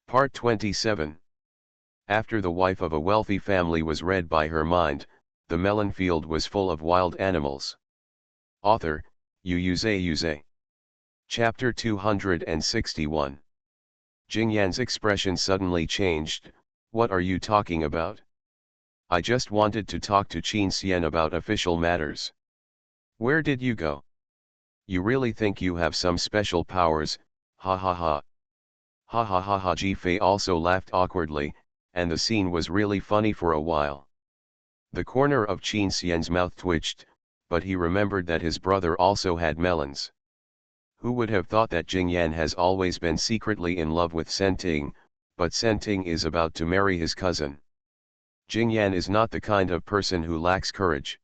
Part 27. After the wife of a wealthy family was read by her mind, the melon field was full of wild animals. Author, Xuanhuan. Chapter 261. Jingyan's expression suddenly changed. What are you talking about? I just wanted to talk to Qin Xian about official matters. Where did you go? You really think you have some special powers, ha ha ha. Ha ha ha ha. Ji Fei also laughed awkwardly, and the scene was really funny for a while. The corner of Qin Xian's mouth twitched, but he remembered that his brother also had melons. Who would have thought that Jingyan has always been secretly in love with Senting, but Senting is about to marry his cousin. Jingyan is not the kind of person who lacks courage.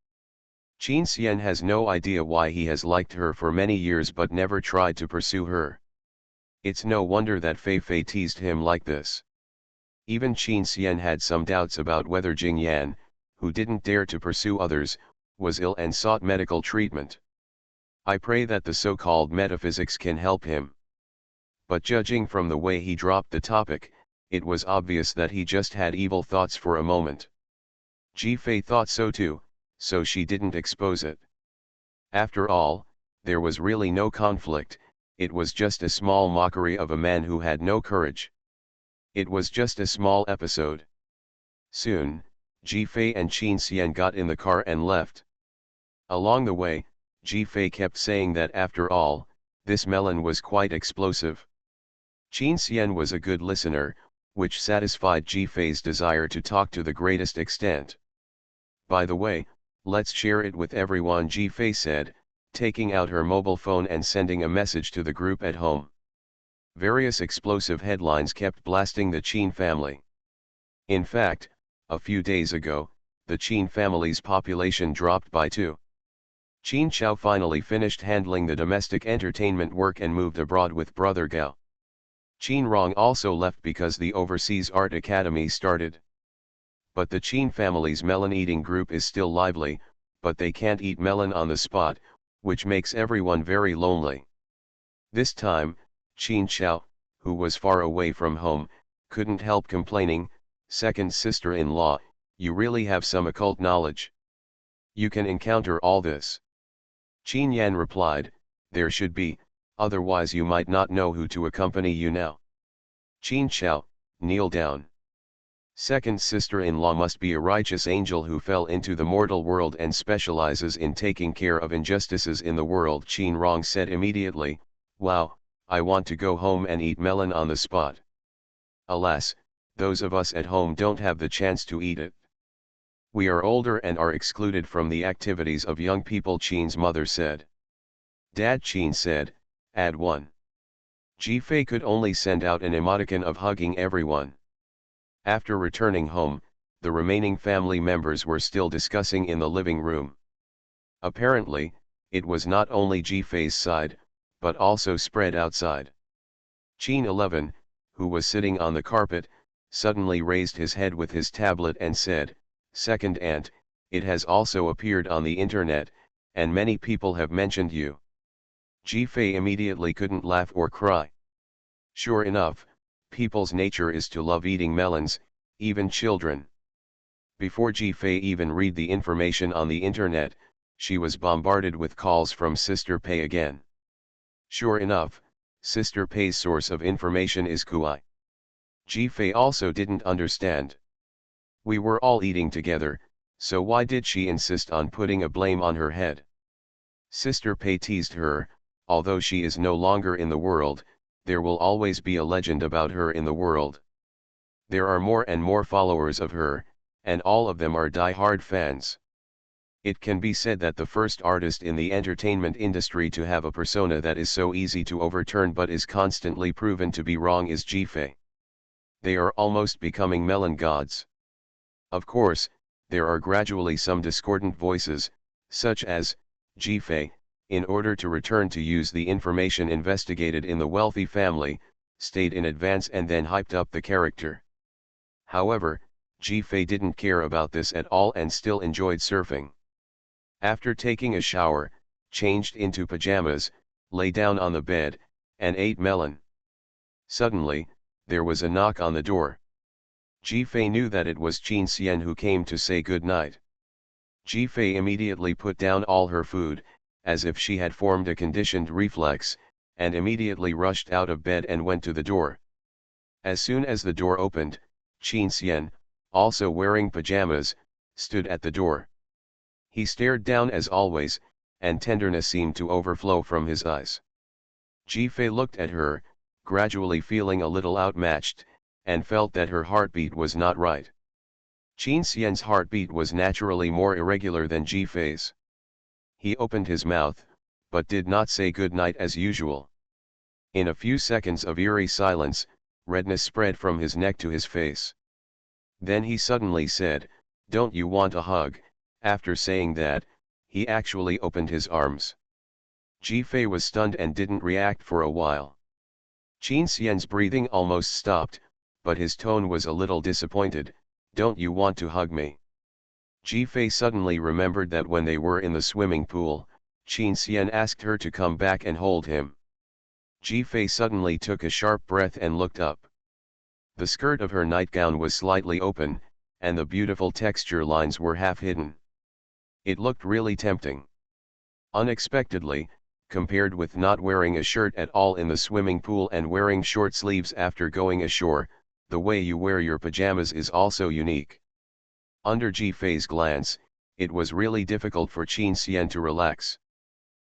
Qin Xian has no idea why he has liked her for many years but never tried to pursue her. It's no wonder that Fei Fei teased him like this. Even Qin Xian had some doubts about whether Jingyan, who didn't dare to pursue others, was ill and sought medical treatment. I pray that the so-called metaphysics can help him. But judging from the way he dropped the topic, it was obvious that he just had evil thoughts for a moment. Ji Fei thought so too, so she didn't expose it. After all, there was really no conflict, it was just a small mockery of a man who had no courage. It was just a small episode. Soon, Ji Fei and Qin Xian got in the car and left. Along the way, Ji Fei kept saying that after all, this melon was quite explosive. Qin Xian was a good listener, which satisfied Ji Fei's desire to talk to the greatest extent. By the way, let's share it with everyone, Ji Fei said, taking out her mobile phone and sending a message to the group at home. Various explosive headlines kept blasting the Qin family. In fact, a few days ago, the Qin family's population dropped by 2. Qin Xiao finally finished handling the domestic entertainment work and moved abroad with brother Gao. Qin Rong also left because the Overseas Art Academy started. But the Qin family's melon-eating group is still lively, but they can't eat melon on the spot, which makes everyone very lonely. This time, Qin Xiao, who was far away from home, couldn't help complaining, "Second sister-in-law, you really have some occult knowledge. You can encounter all this." Qin Yan replied, "There should be, otherwise you might not know who to accompany you now." Qin Xiao, kneel down. Second sister-in-law must be a righteous angel who fell into the mortal world and specializes in taking care of injustices in the world. Qin Rong said immediately, "Wow, I want to go home and eat melon on the spot." Alas, those of us at home don't have the chance to eat it. We are older and are excluded from the activities of young people, Qin's mother said. Dad, Qin said, add one. Ji Fei could only send out an emoticon of hugging everyone. After returning home, the remaining family members were still discussing in the living room. Apparently, it was not only Ji Fei's side, but also spread outside. Qin 11, who was sitting on the carpet, suddenly raised his head with his tablet and said, "Second aunt, it has also appeared on the internet, and many people have mentioned you." Ji Fei immediately couldn't laugh or cry. Sure enough, people's nature is to love eating melons, even children. Before Ji Fei even read the information on the internet, she was bombarded with calls from Sister Pei again. Sure enough, Sister Pei's source of information is Kui. Ji Fei also didn't understand. We were all eating together, so why did she insist on putting a blame on her head? Sister Pei teased her, although she is no longer in the world, there will always be a legend about her in the world. There are more and more followers of her, and all of them are die-hard fans. It can be said that the first artist in the entertainment industry to have a persona that is so easy to overturn but is constantly proven to be wrong is Ji Fei. They are almost becoming melon gods. Of course, there are gradually some discordant voices, such as, Ji Fei, in order to return to use the information investigated in the wealthy family, stayed in advance and then hyped up the character. However, Ji Fei didn't care about this at all and still enjoyed surfing. After taking a shower, changed into pajamas, lay down on the bed, and ate melon. Suddenly, there was a knock on the door. Ji-Fei knew that it was Qin Xian who came to say good night. Ji-Fei immediately put down all her food, as if she had formed a conditioned reflex, and immediately rushed out of bed and went to the door. As soon as the door opened, Qin Xian, also wearing pajamas, stood at the door. He stared down as always, and tenderness seemed to overflow from his eyes. Ji-Fei looked at her, gradually feeling a little outmatched, and felt that her heartbeat was not right. Qin Xian's heartbeat was naturally more irregular than Ji-Fei's. He opened his mouth, but did not say good night as usual. In a few seconds of eerie silence, redness spread from his neck to his face. Then he suddenly said, "Don't you want a hug?" After saying that, he actually opened his arms. Ji-Fei was stunned and didn't react for a while. Qin Xian's breathing almost stopped, but his tone was a little disappointed. "Don't you want to hug me?" Ji-Fei suddenly remembered that when they were in the swimming pool, Qin Xian asked her to come back and hold him. Ji-Fei suddenly took a sharp breath and looked up. The skirt of her nightgown was slightly open, and the beautiful texture lines were half hidden. It looked really tempting. Unexpectedly, compared with not wearing a shirt at all in the swimming pool and wearing short sleeves after going ashore, the way you wear your pajamas is also unique. Under Ji-Fei's glance, it was really difficult for Qin Xian to relax.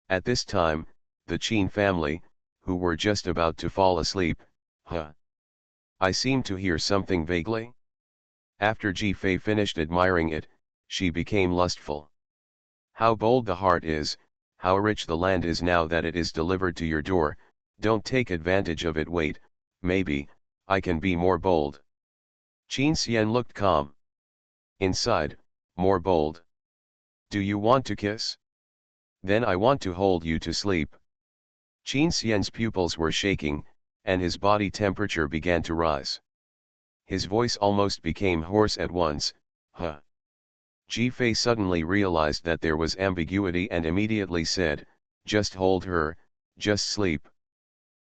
At this time, the Qin family, who were just about to fall asleep, I seem to hear something vaguely. After Ji-Fei finished admiring it, she became lustful. How bold the heart is, how rich the land is now that it is delivered to your door, don't take advantage of it. Wait, maybe, I can be more bold. Qin Xian looked calm. Inside, more bold. Do you want to kiss? Then I want to hold you to sleep. Qin Xian's pupils were shaking, and his body temperature began to rise. His voice almost became hoarse at once. Ji-Fei suddenly realized that there was ambiguity and immediately said, "Just hold her, just sleep."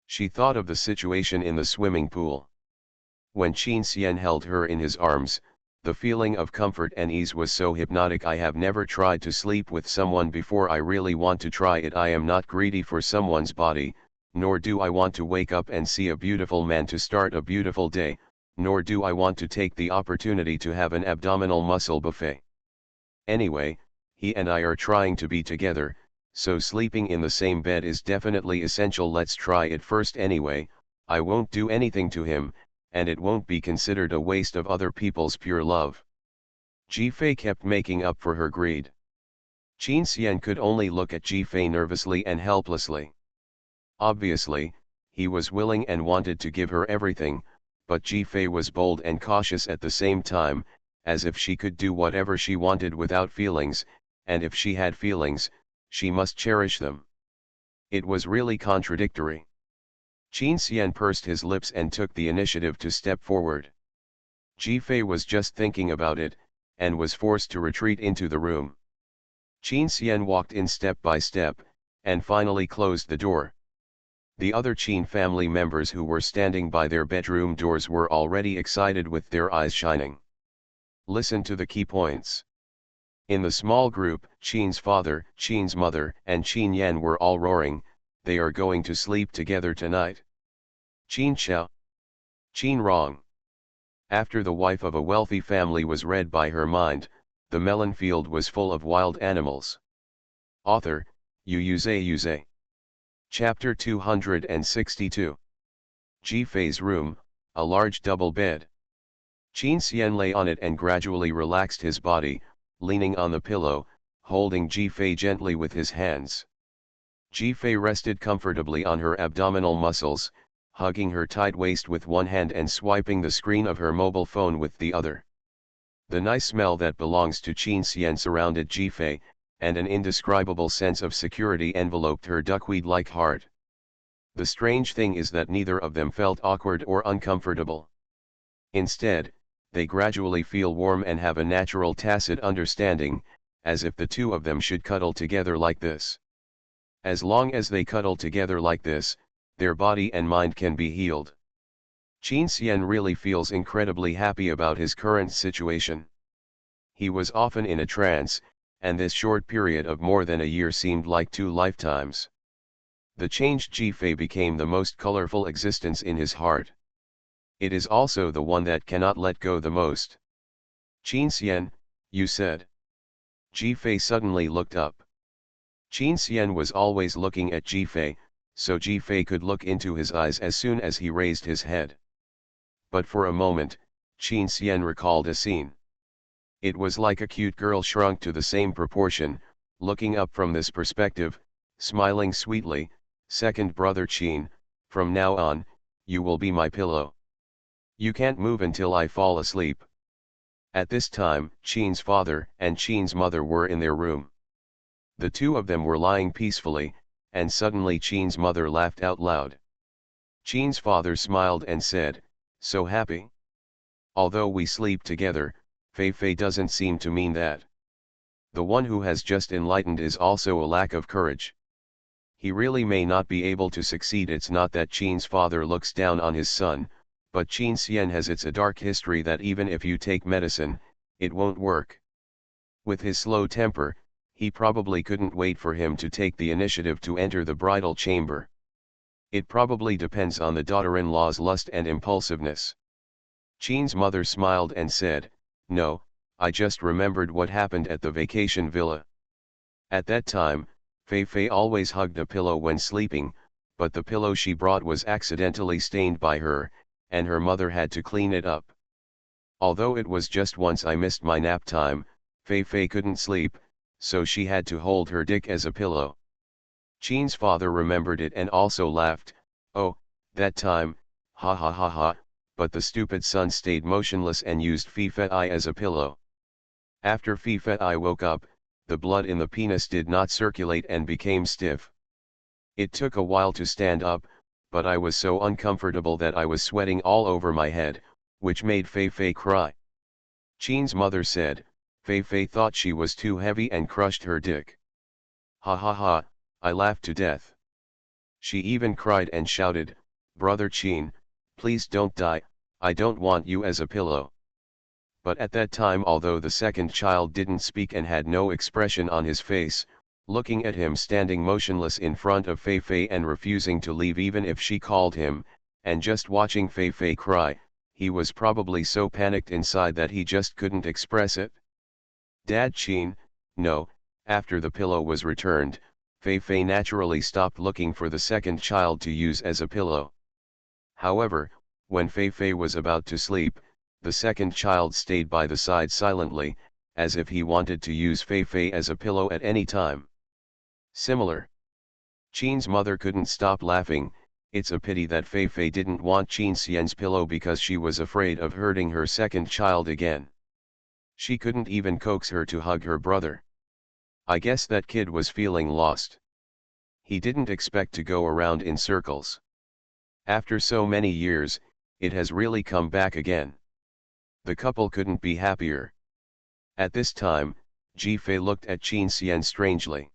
She thought of the situation in the swimming pool. When Qin Xian held her in his arms, the feeling of comfort and ease was so hypnotic. I have never tried to sleep with someone before. I really want to try it. I am not greedy for someone's body, nor do I want to wake up and see a beautiful man to start a beautiful day, nor do I want to take the opportunity to have an abdominal muscle buffet. Anyway, he and I are trying to be together, so sleeping in the same bed is definitely essential. Let's try it first anyway. I won't do anything to him, and it won't be considered a waste of other people's pure love. Ji-Fei kept making up for her greed. Qin Xian could only look at Ji-Fei nervously and helplessly. Obviously, he was willing and wanted to give her everything, but Ji-Fei was bold and cautious at the same time, as if she could do whatever she wanted without feelings, and if she had feelings, she must cherish them. It was really contradictory. Qin Xian pursed his lips and took the initiative to step forward. Ji-Fei was just thinking about it, and was forced to retreat into the room. Qin Xian walked in step by step, and finally closed the door. The other Qin family members who were standing by their bedroom doors were already excited with their eyes shining. Listen to the key points. In the small group, Qin's father, Qin's mother, and Qin Yan were all roaring, "They are going to sleep together tonight." Qin Xiao. Qin Rong. After the wife of a wealthy family was read by her mind, the melon field was full of wild animals. Author, Yuze. Chapter 262. Ji-Fei's room, a large double bed. Qin Xian lay on it and gradually relaxed his body, leaning on the pillow, holding Ji-Fei gently with his hands. Ji-Fei rested comfortably on her abdominal muscles, hugging her tight waist with one hand and swiping the screen of her mobile phone with the other. The nice smell that belongs to Qin Xian surrounded Ji-Fei, and an indescribable sense of security enveloped her duckweed-like heart. The strange thing is that neither of them felt awkward or uncomfortable. Instead, they gradually feel warm and have a natural tacit understanding, as if the two of them should cuddle together like this. As long as they cuddle together like this, their body and mind can be healed. Qin Xian really feels incredibly happy about his current situation. He was often in a trance, and this short period of more than a year seemed like 2 lifetimes. The changed Ji-Fei became the most colorful existence in his heart. It is also the one that cannot let go the most. Qin Xian, you said. Ji-Fei suddenly looked up. Qin Xian was always looking at Ji-Fei, so Ji-Fei could look into his eyes as soon as he raised his head. But for a moment, Qin Xian recalled a scene. It was like a cute girl shrunk to the same proportion, looking up from this perspective, smiling sweetly. Second brother Qin, from now on, you will be my pillow. You can't move until I fall asleep. At this time, Qin's father and Qin's mother were in their room. The two of them were lying peacefully, and suddenly Qin's mother laughed out loud. Qin's father smiled and said, "So happy? Although we sleep together, Fei Fei doesn't seem to mean that. The one who has just enlightened is also a lack of courage. He really may not be able to succeed." It's not that Qin's father looks down on his son, but Qin Xian has a dark history that even if you take medicine, it won't work. With his slow temper, he probably couldn't wait for him to take the initiative to enter the bridal chamber. It probably depends on the daughter-in-law's lust and impulsiveness. Qin's mother smiled and said, "No, I just remembered what happened at the vacation villa. At that time, Fei Fei always hugged a pillow when sleeping, but the pillow she brought was accidentally stained by her, and her mother had to clean it up. Although it was just once I missed my nap time, Fei Fei couldn't sleep, so she had to hold her dick as a pillow." Qin's father remembered it and also laughed. "Oh, that time, ha ha ha ha," but the stupid son stayed motionless and used Fei Fei as a pillow. After Fei Fei woke up, the blood in the penis did not circulate and became stiff. It took a while to stand up, but I was so uncomfortable that I was sweating all over my head, which made Fei Fei cry. Qin's mother said, "Fei Fei thought she was too heavy and crushed her dick. Ha ha ha," I laughed to death. She even cried and shouted, "Brother Qin, please don't die, I don't want you as a pillow." But at that time, although the second child didn't speak and had no expression on his face, looking at him standing motionless in front of Fei Fei and refusing to leave even if she called him, and just watching Fei Fei cry, he was probably so panicked inside that he just couldn't express it. "Dad Qin, no." After the pillow was returned, Fei Fei naturally stopped looking for the second child to use as a pillow. However, when Fei Fei was about to sleep, the second child stayed by the side silently, as if he wanted to use Fei Fei as a pillow at any time. Similar. Qin's mother couldn't stop laughing. It's a pity that Fei Fei didn't want Qin Xian's pillow because she was afraid of hurting her second child again. She couldn't even coax her to hug her brother. I guess that kid was feeling lost. He didn't expect to go around in circles. After so many years, it has really come back again. The couple couldn't be happier. At this time, Ji-Fei looked at Qin Xian strangely.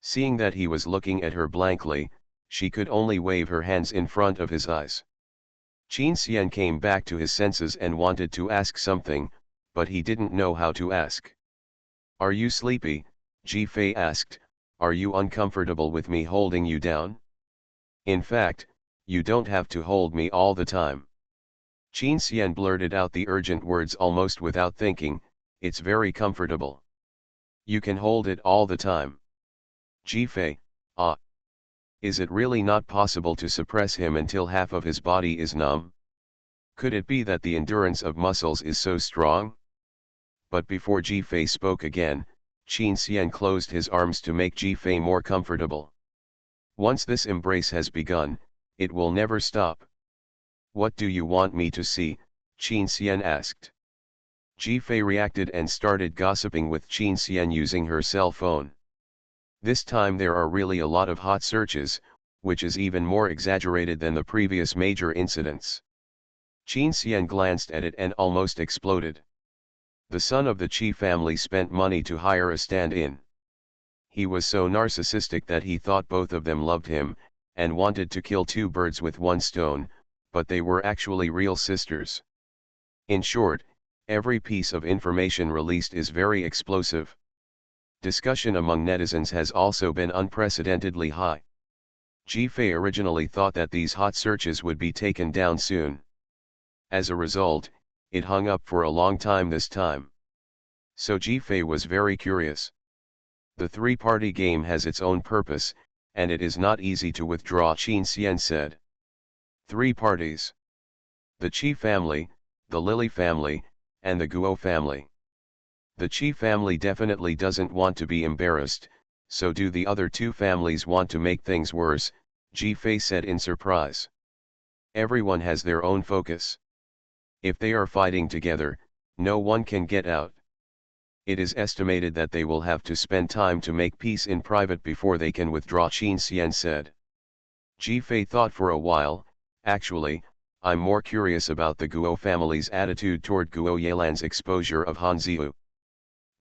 Seeing that he was looking at her blankly, she could only wave her hands in front of his eyes. Qin Xian came back to his senses and wanted to ask something, but he didn't know how to ask. "Are you sleepy?" Ji-Fei asked. "Are you uncomfortable with me holding you down? In fact, you don't have to hold me all the time." Qin Xian blurted out the urgent words almost without thinking, "It's very comfortable. You can hold it all the time." Ji-Fei, ah. Is it really not possible to suppress him until half of his body is numb? Could it be that the endurance of muscles is so strong? But before Ji-Fei spoke again, Qin Xian closed his arms to make Ji-Fei more comfortable. Once this embrace has begun, it will never stop. "What do you want me to see?" Qin Xian asked. Ji-Fei reacted and started gossiping with Qin Xian using her cell phone. This time there are really a lot of hot searches, which is even more exaggerated than the previous major incidents. Qin Xian glanced at it and almost exploded. The son of the Qi family spent money to hire a stand-in. He was so narcissistic that he thought both of them loved him, and wanted to kill two birds with one stone, but they were actually real sisters. In short, every piece of information released is very explosive. Discussion among netizens has also been unprecedentedly high. Jifei originally thought that these hot searches would be taken down soon. As a result, it hung up for a long time this time. So Jifei was very curious. The three-party game has its own purpose, and it is not easy to withdraw, Qin Xian said. 3 parties. The Qi family, the Lily family, and the Guo family. The Qi family definitely doesn't want to be embarrassed, so do the other 2 families want to make things worse, Jifei said in surprise. Everyone has their own focus. If they are fighting together, no one can get out. It is estimated that they will have to spend time to make peace in private before they can withdraw, Qin Xian said. Jifei thought for a while. Actually, I'm more curious about the Guo family's attitude toward Guo Yelan's exposure of Han Ziyu.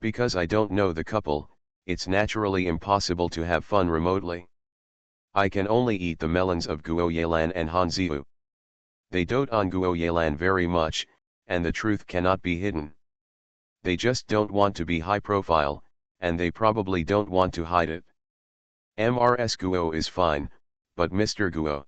Because I don't know the couple, it's naturally impossible to have fun remotely. I can only eat the melons of Guo Yelan and Han Ziyu. They dote on Guo Yelan very much, and the truth cannot be hidden. They just don't want to be high profile, and they probably don't want to hide it. Mrs. Guo is fine, but Mr. Guo.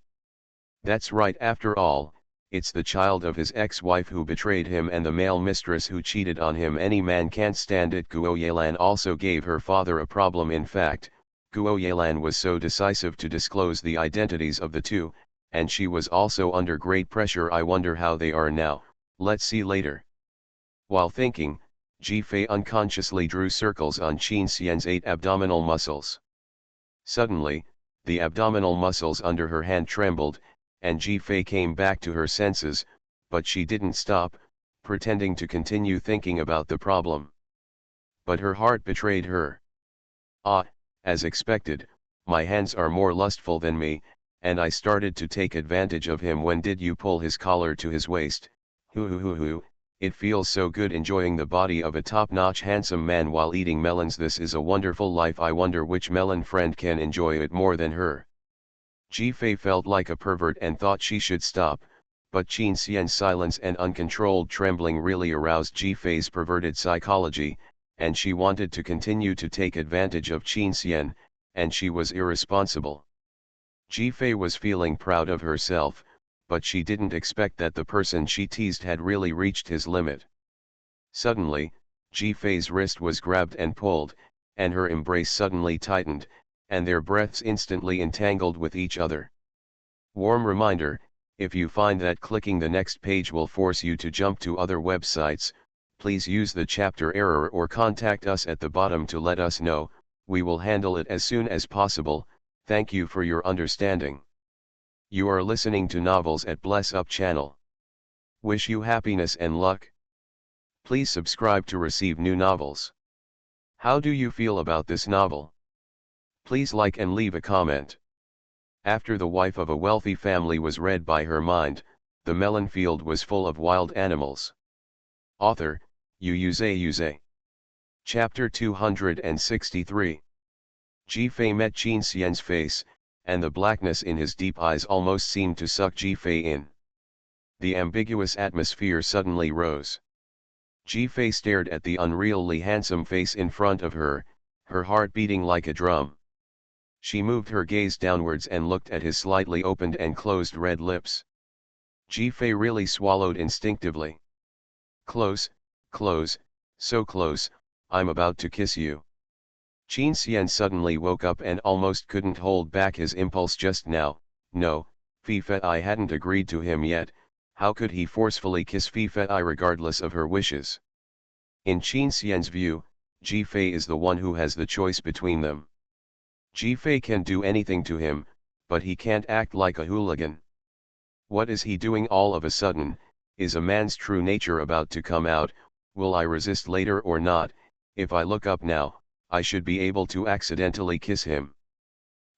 That's right, after all, it's the child of his ex-wife who betrayed him and the male mistress who cheated on him. Any man can't stand it. Guo Yelan also gave her father a problem. In fact, Guo Yelan was so decisive to disclose the identities of the 2, and she was also under great pressure. I wonder how they are now, let's see later. While thinking, Jifei unconsciously drew circles on Qin Xian's 8 abdominal muscles. Suddenly, the abdominal muscles under her hand trembled, and Jifei came back to her senses, but she didn't stop, pretending to continue thinking about the problem. But her heart betrayed her. Ah, as expected, my hands are more lustful than me, and I started to take advantage of him. When did you pull his collar to his waist? Hoo, it feels so good enjoying the body of a top-notch handsome man while eating melons. This is a wonderful life. I wonder which melon friend can enjoy it more than her. Jifei felt like a pervert and thought she should stop, but Qin Xian's silence and uncontrolled trembling really aroused Jifei's perverted psychology, and she wanted to continue to take advantage of Qin Xian, and she was irresponsible. Jifei was feeling proud of herself, but she didn't expect that the person she teased had really reached his limit. Suddenly, Jifei's wrist was grabbed and pulled, and her embrace suddenly tightened, and their breaths instantly entangled with each other. Warm reminder, if you find that clicking the next page will force you to jump to other websites, please use the chapter error or contact us at the bottom to let us know. We will handle it as soon as possible. Thank you for your understanding. You are listening to Novels at Bless Up channel. Wish you happiness and luck. Please subscribe to receive new novels. How do you feel about this novel? Please like and leave a comment. After The Wife of a Wealthy Family was read by her mind, the melon field was full of wild animals. Author, Xuanhuan. Chapter 263. Jifei met Qin Xian's face, and the blackness in his deep eyes almost seemed to suck Jifei in. The ambiguous atmosphere suddenly rose. Jifei stared at the unreally handsome face in front of her, her heart beating like a drum. She moved her gaze downwards and looked at his slightly opened and closed red lips. Jifei really swallowed instinctively. Close, close, so close, I'm about to kiss you. Qin Xian suddenly woke up and almost couldn't hold back his impulse just now. No, Fifei hadn't agreed to him yet. How could he forcefully kiss Fifei regardless of her wishes? In Qin Xian's view, Jifei is the one who has the choice between them. Jifei can do anything to him, but he can't act like a hooligan. What is he doing all of a sudden? Is a man's true nature about to come out? Will I resist later or not? If I look up now, I should be able to accidentally kiss him.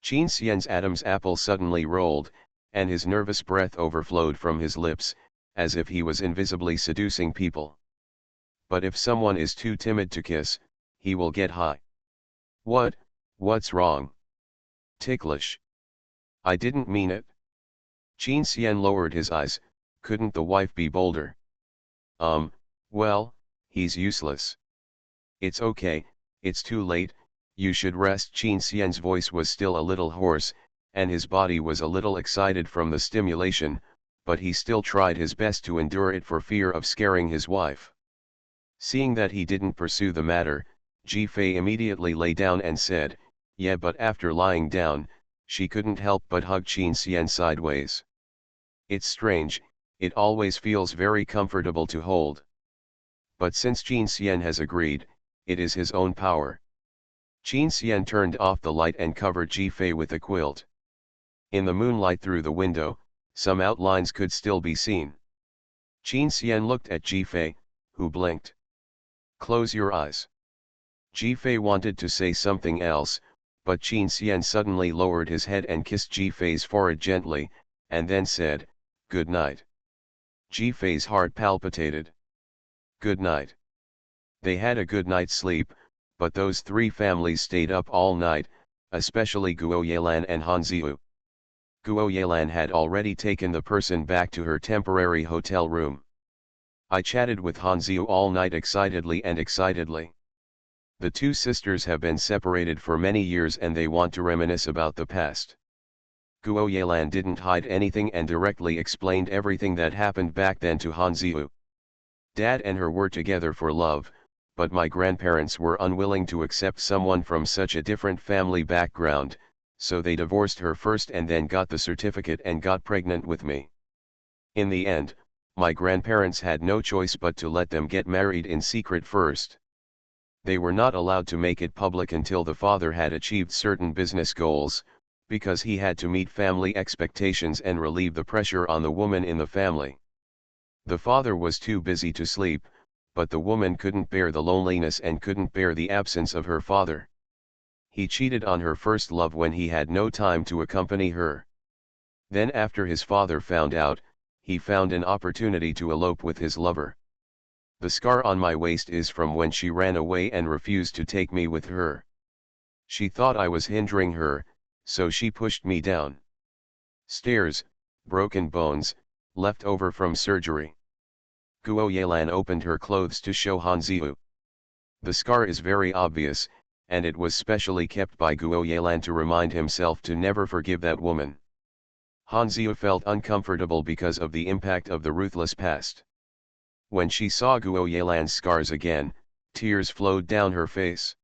Qin Xian's Adam's apple suddenly rolled, and his nervous breath overflowed from his lips, as if he was invisibly seducing people. But if someone is too timid to kiss, he will get high. What's wrong? Ticklish. I didn't mean it. Qin Xian lowered his eyes, Couldn't the wife be bolder? Well, he's useless. It's okay, it's too late, you should rest. Qin Xian's voice was still a little hoarse, and his body was a little excited from the stimulation, but he still tried his best to endure it for fear of scaring his wife. Seeing that he didn't pursue the matter, Ji Fei immediately lay down and said, "Yeah," but after lying down, she couldn't help but hug Qin Xian sideways. It's strange, it always feels very comfortable to hold. But since Qin Xian has agreed, it is his own power. Qin Xian turned off the light and covered Ji Fei with a quilt. In the moonlight through the window, some outlines could still be seen. Qin Xian looked at Ji Fei, who blinked. "Close your eyes." Ji Fei wanted to say something else, but Qin Xian suddenly lowered his head and kissed Ji Fei's forehead gently, and then said, "Good night." Ji Fei's heart palpitated. Good night. They had a good night's sleep, but those three families stayed up all night, especially Guo Yelan and Han Ziyu. Guo Yelan had already taken the person back to her temporary hotel room. I chatted with Han Ziyu all night excitedly. The two sisters have been separated for many years and they want to reminisce about the past. Guo Yelan didn't hide anything and directly explained everything that happened back then to Han Ziyu. Dad and her were together for love, but my grandparents were unwilling to accept someone from such a different family background, so they divorced her first and then got the certificate and got pregnant with me. In the end, my grandparents had no choice but to let them get married in secret first. They were not allowed to make it public until the father had achieved certain business goals, because he had to meet family expectations and relieve the pressure on the woman in the family. The father was too busy to sleep, but the woman couldn't bear the loneliness and couldn't bear the absence of her father. He cheated on her first love when he had no time to accompany her. Then after his father found out, he found an opportunity to elope with his lover. The scar on my waist is from when she ran away and refused to take me with her. She thought I was hindering her, so she pushed me down. Stairs, broken bones, left over from surgery. Guo Yelan opened her clothes to show Han Ziyu. The scar is very obvious, and it was specially kept by Guo Yelan to remind himself to never forgive that woman. Han Ziyu felt uncomfortable because of the impact of the ruthless past. When she saw Guo Yelan's scars again, tears flowed down her face.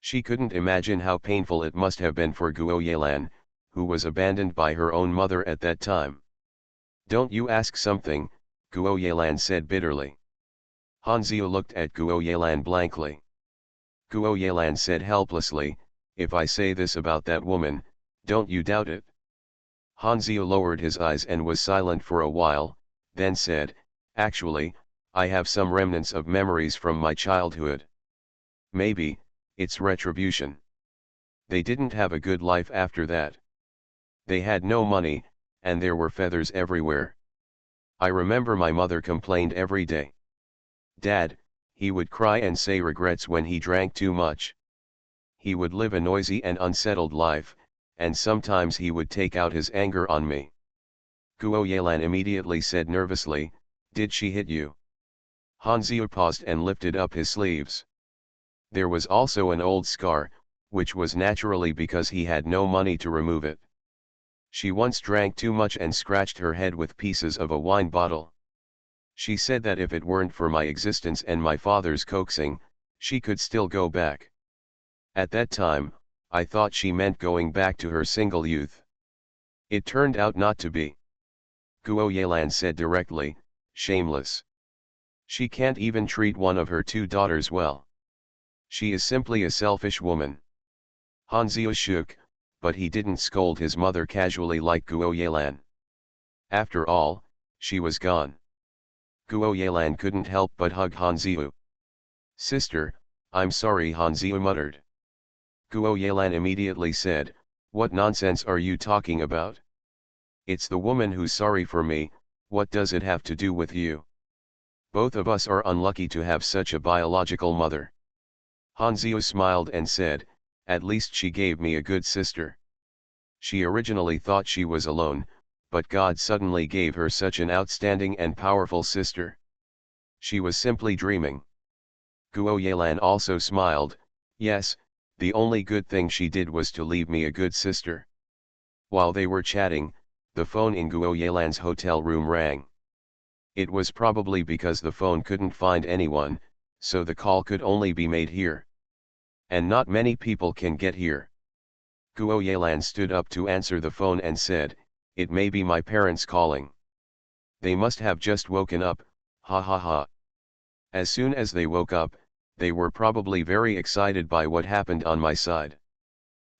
She couldn't imagine how painful it must have been for Guo Yelan, who was abandoned by her own mother at that time. "Don't you ask something," Guo Yelan said bitterly. Han Ziyu looked at Guo Yelan blankly. Guo Yelan said helplessly, "If I say this about that woman, don't you doubt it?" Han Ziyu lowered his eyes and was silent for a while, then said, "Actually, I have some remnants of memories from my childhood. Maybe, it's retribution. They didn't have a good life after that. They had no money, and there were feathers everywhere. I remember my mother complained every day. Dad, he would cry and say regrets when he drank too much. He would live a noisy and unsettled life, and sometimes he would take out his anger on me." Guo Yelan immediately said nervously, "Did she hit you?" Han Ziyu paused and lifted up his sleeves. There was also an old scar, which was naturally because he had no money to remove it. She once drank too much and scratched her head with pieces of a wine bottle. She said that if it weren't for my existence and my father's coaxing, she could still go back. At that time, I thought she meant going back to her single youth. It turned out not to be. Guo Yelan said directly, "Shameless. She can't even treat one of her two daughters well. She is simply a selfish woman." Han Ziyu shook, but he didn't scold his mother casually like Guo Yelan. After all, she was gone. Guo Yelan couldn't help but hug Han Ziyu. "Sister, I'm sorry," Han Ziyu muttered. Guo Yelan immediately said, "What nonsense are you talking about? It's the woman who's sorry for me, what does it have to do with you? Both of us are unlucky to have such a biological mother." Han Ziyu smiled and said, "At least she gave me a good sister. She originally thought she was alone, but God suddenly gave her such an outstanding and powerful sister. She was simply dreaming. Guo Yelan also smiled. Yes, the only good thing she did was to leave me a good sister. While they were chatting, the phone in Guo Yelan's hotel room rang. It was probably because the phone couldn't find anyone, so the call could only be made here. And not many people can get here. Guo Yelan stood up to answer the phone and said, "It may be my parents calling. They must have just woken up, ha ha ha." As soon as they woke up, they were probably very excited by what happened on my side.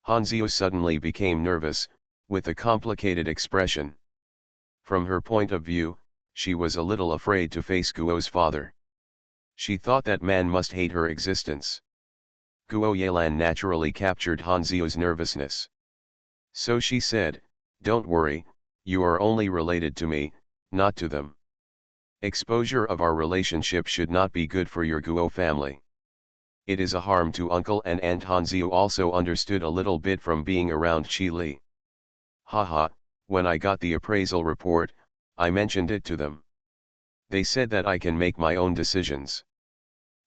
Hanzio suddenly became nervous, with a complicated expression. From her point of view, she was a little afraid to face Guo's father. She thought that man must hate her existence. Guo Yelan naturally captured Hanzio's nervousness. So she said, "Don't worry, you are only related to me, not to them. Exposure of our relationship should not be good for your Guo family. It is a harm to uncle and aunt." Hanzio also understood a little bit from being around Qi Li. "Haha, when I got the appraisal report, I mentioned it to them. They said that I can make my own decisions."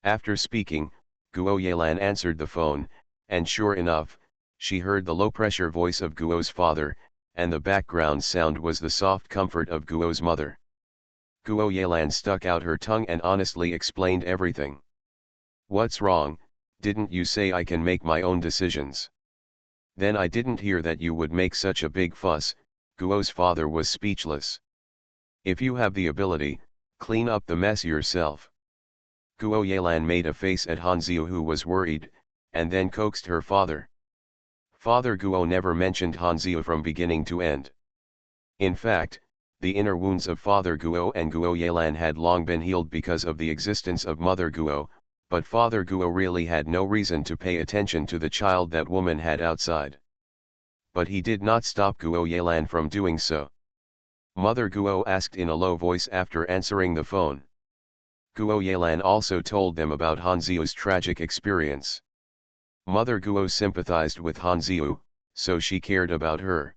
After speaking, Guo Yelan answered the phone, and sure enough, she heard the low-pressure voice of Guo's father, and the background sound was the soft comfort of Guo's mother. Guo Yelan stuck out her tongue and honestly explained everything. "What's wrong? Didn't you say I can make my own decisions?" "Then I didn't hear that you would make such a big fuss." Guo's father was speechless. "If you have the ability, clean up the mess yourself." Guo Yelan made a face at Hanzio, who was worried, and then coaxed her father. Father Guo never mentioned Hanzio from beginning to end. In fact, the inner wounds of Father Guo and Guo Yelan had long been healed because of the existence of Mother Guo, but Father Guo really had no reason to pay attention to the child that woman had outside. But he did not stop Guo Yelan from doing so. Mother Guo asked in a low voice after answering the phone. Guo Yelan also told them about Hanzio's tragic experience. Mother Guo sympathized with Hanzio, so she cared about her.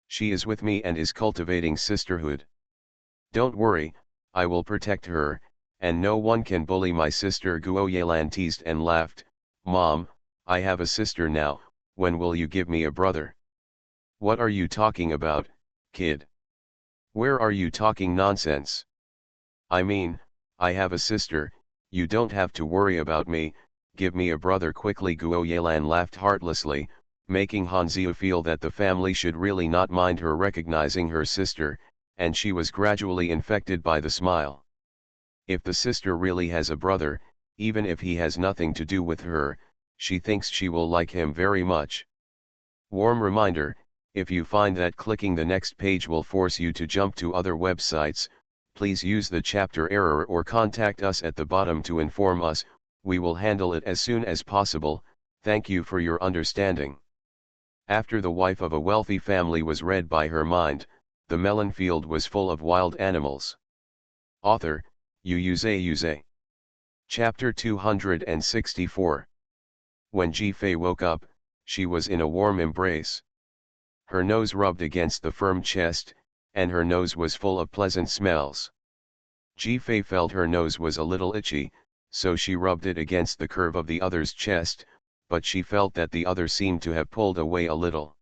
"She is with me and is cultivating sisterhood. Don't worry, I will protect her, and no one can bully my sister." Guo Yelan teased and laughed. "Mom, I have a sister now, when will you give me a brother?" "What are you talking about, kid? Where are you talking nonsense? I mean, I have a sister, you don't have to worry about me, give me a brother quickly." Guo Yelan laughed heartlessly, making Hanzio feel that the family should really not mind her recognizing her sister, and she was gradually infected by the smile. If the sister really has a brother, even if he has nothing to do with her, she thinks she will like him very much. Warm reminder, if you find that clicking the next page will force you to jump to other websites, please use the chapter error or contact us at the bottom to inform us. We will handle it as soon as possible. Thank you for your understanding. After the wife of a wealthy family was read by her mind, the melon field was full of wild animals. Author, Yuze. Chapter 264. When Ji-Fei woke up, she was in a warm embrace. Her nose rubbed against the firm chest, and her nose was full of pleasant smells. Ji-Fei felt her nose was a little itchy, so she rubbed it against the curve of the other's chest, but she felt that the other seemed to have pulled away a little.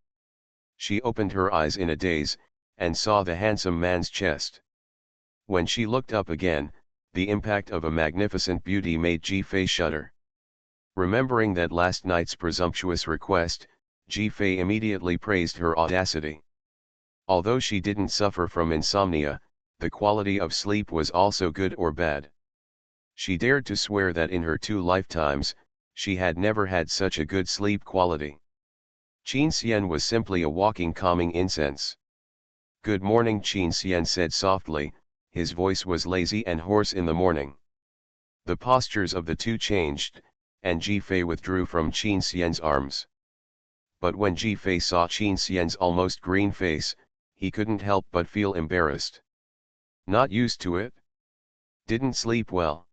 She opened her eyes in a daze, and saw the handsome man's chest. When she looked up again, the impact of a magnificent beauty made Ji-Fei shudder. Remembering that last night's presumptuous request, Ji-Fei immediately praised her audacity. Although she didn't suffer from insomnia, the quality of sleep was also good or bad. She dared to swear that in her 2 lifetimes, she had never had such a good sleep quality. Qin Xian was simply a walking calming incense. "Good morning," Qin Xian said softly. His voice was lazy and hoarse in the morning. The postures of the two changed, and Ji-Fei withdrew from Qin Xian's arms. But when Ji-Fei saw Qin Xian's almost green face, he couldn't help but feel embarrassed. "Not used to it? Didn't sleep well?"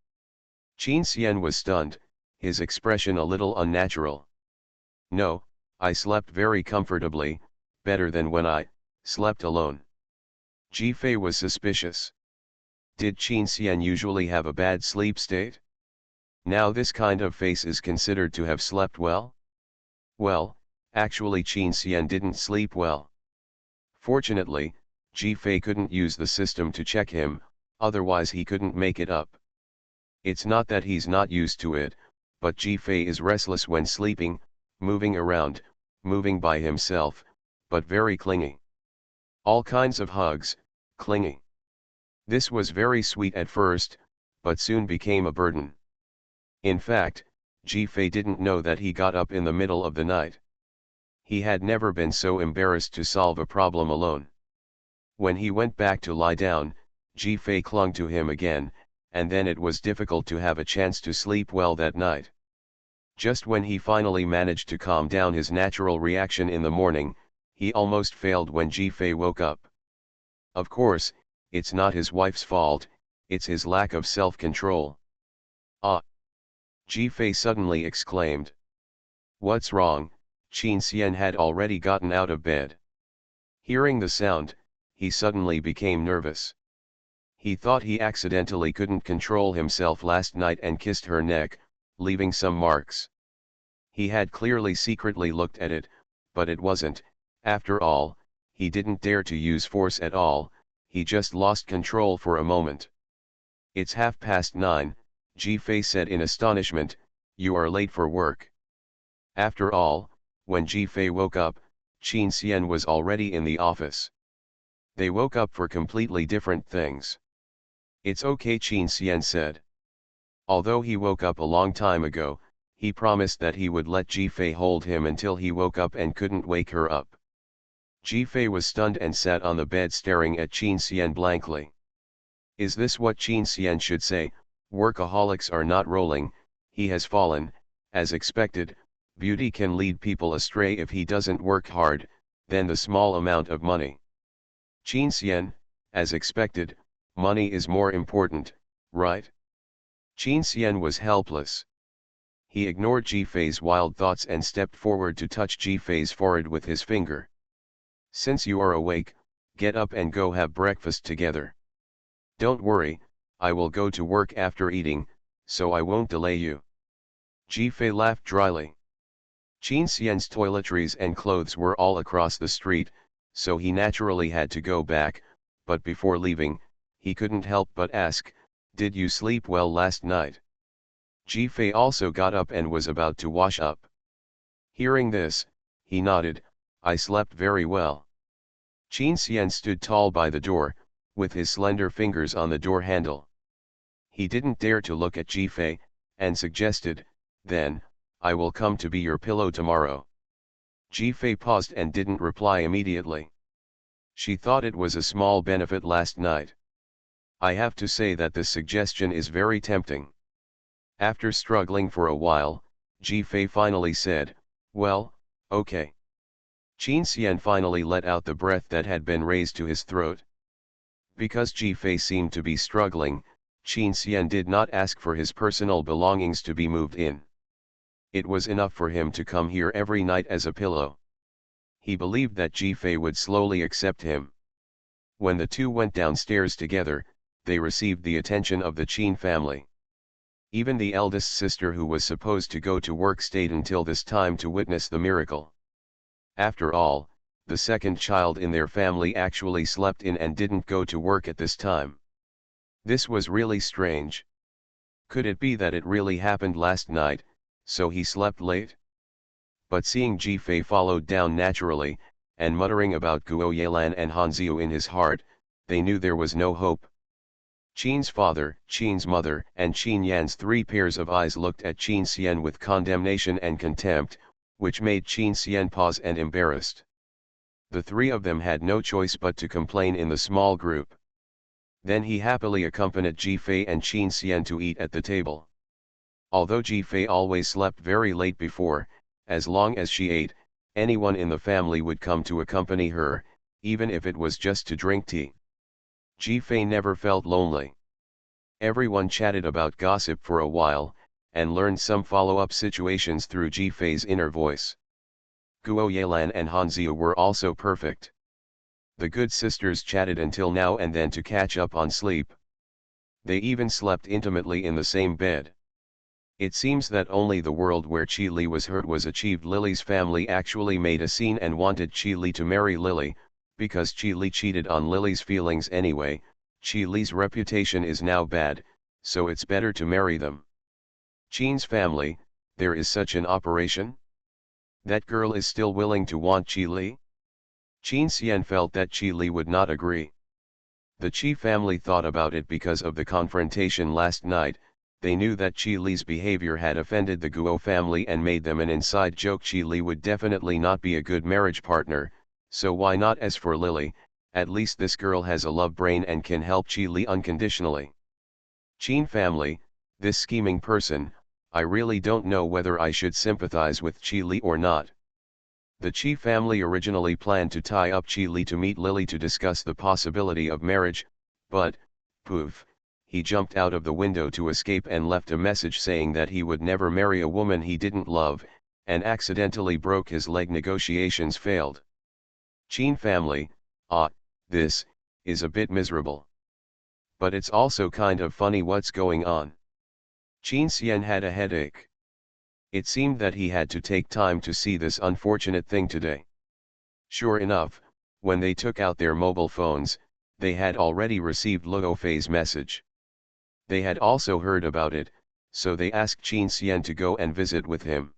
Qin Xian was stunned, his expression a little unnatural. "No, I slept very comfortably, better than when I slept alone." Jifei was suspicious. Did Qin Xian usually have a bad sleep state? Now this kind of face is considered to have slept well? Well, actually Qin Xian didn't sleep well. Fortunately, Jifei couldn't use the system to check him, otherwise he couldn't make it up. It's not that he's not used to it, but Jifei is restless when sleeping, moving around, moving by himself, but very clingy. All kinds of hugs, clingy. This was very sweet at first, but soon became a burden. In fact, Jifei didn't know that he got up in the middle of the night. He had never been so embarrassed to solve a problem alone. When he went back to lie down, Jifei clung to him again, and then it was difficult to have a chance to sleep well that night. Just when he finally managed to calm down his natural reaction in the morning, he almost failed when Jifei woke up. Of course, it's not his wife's fault, it's his lack of self-control. Ah! Jifei suddenly exclaimed. What's wrong? Qin Xian had already gotten out of bed. Hearing the sound, he suddenly became nervous. He thought he accidentally couldn't control himself last night and kissed her neck, leaving some marks. He had clearly secretly looked at it, but it wasn't, after all, he didn't dare to use force at all, he just lost control for a moment. It's 9:30, Jifei said in astonishment, you are late for work. After all, when Jifei woke up, Qin Xian was already in the office. They woke up for completely different things. It's okay, Qin Xian said. Although he woke up a long time ago, he promised that he would let Jifei hold him until he woke up and couldn't wake her up. Jifei was stunned and sat on the bed staring at Qin Xian blankly. Is this what Qin Xian should say? Workaholics are not rolling, he has fallen, as expected. Beauty can lead people astray if he doesn't work hard, then the small amount of money. Qin Xian, as expected, money is more important, right? Qin Xian was helpless. He ignored Jifei's wild thoughts and stepped forward to touch Jifei's forehead with his finger. Since you are awake, get up and go have breakfast together. Don't worry, I will go to work after eating, so I won't delay you. Jifei laughed dryly. Qin Xian's toiletries and clothes were all across the street, so he naturally had to go back, but before leaving, he couldn't help but ask, did you sleep well last night? Jifei also got up and was about to wash up. Hearing this, he nodded, I slept very well. Qin Xian stood tall by the door, with his slender fingers on the door handle. He didn't dare to look at Jifei, and suggested, then, I will come to be your pillow tomorrow. Jifei paused and didn't reply immediately. She thought it was a small benefit last night. I have to say that this suggestion is very tempting. After struggling for a while, Jifei finally said, well, okay. Qin Xian finally let out the breath that had been raised to his throat. Because Jifei seemed to be struggling, Qin Xian did not ask for his personal belongings to be moved in. It was enough for him to come here every night as a pillow. He believed that Jifei would slowly accept him. When the two went downstairs together, they received the attention of the Qin family. Even the eldest sister, who was supposed to go to work, stayed until this time to witness the miracle. After all, the second child in their family actually slept in and didn't go to work at this time. This was really strange. Could it be that it really happened last night, so he slept late? But seeing Jifei followed down naturally, and muttering about Guo Yelan and Hanziu in his heart, they knew there was no hope. Qin's father, Qin's mother, and Qin Yan's three pairs of eyes looked at Qin Xian with condemnation and contempt, which made Qin Xian pause and embarrassed. The three of them had no choice but to complain in the small group. Then he happily accompanied Jifei and Qin Xian to eat at the table. Although Jifei always slept very late before, as long as she ate, anyone in the family would come to accompany her, even if it was just to drink tea. Jifei never felt lonely. Everyone chatted about gossip for a while, and learned some follow-up situations through Jifei's inner voice. Guo Yelan and Hanziu were also perfect. The good sisters chatted until now and then to catch up on sleep. They even slept intimately in the same bed. It seems that only the world where Chi Li was hurt was achieved. Lily's family actually made a scene and wanted Chi Li to marry Lily, because Chi Li cheated on Lily's feelings anyway. Chi Li's reputation is now bad, so it's better to marry them. Qin's family, there is such an operation? That girl is still willing to want Chi Li? Qin Xian felt that Chi Li would not agree. The Qi family thought about it because of the confrontation last night. They knew that Chi Li's behavior had offended the Guo family and made them an inside joke. Chi Li would definitely not be a good marriage partner, so why not? As for Lily, at least this girl has a love brain and can help Chi Li unconditionally. Qin family, this scheming person, I really don't know whether I should sympathize with Chi Li or not. The Qi family originally planned to tie up Chi Li to meet Lily to discuss the possibility of marriage, but, poof, he jumped out of the window to escape and left a message saying that he would never marry a woman he didn't love, and accidentally broke his leg. Negotiations failed. Qin family, this is a bit miserable. But it's also kind of funny what's going on. Qin Xian had a headache. It seemed that he had to take time to see this unfortunate thing today. Sure enough, when they took out their mobile phones, they had already received Luo Fei's message. They had also heard about it, so they asked Qin Xian to go and visit with him.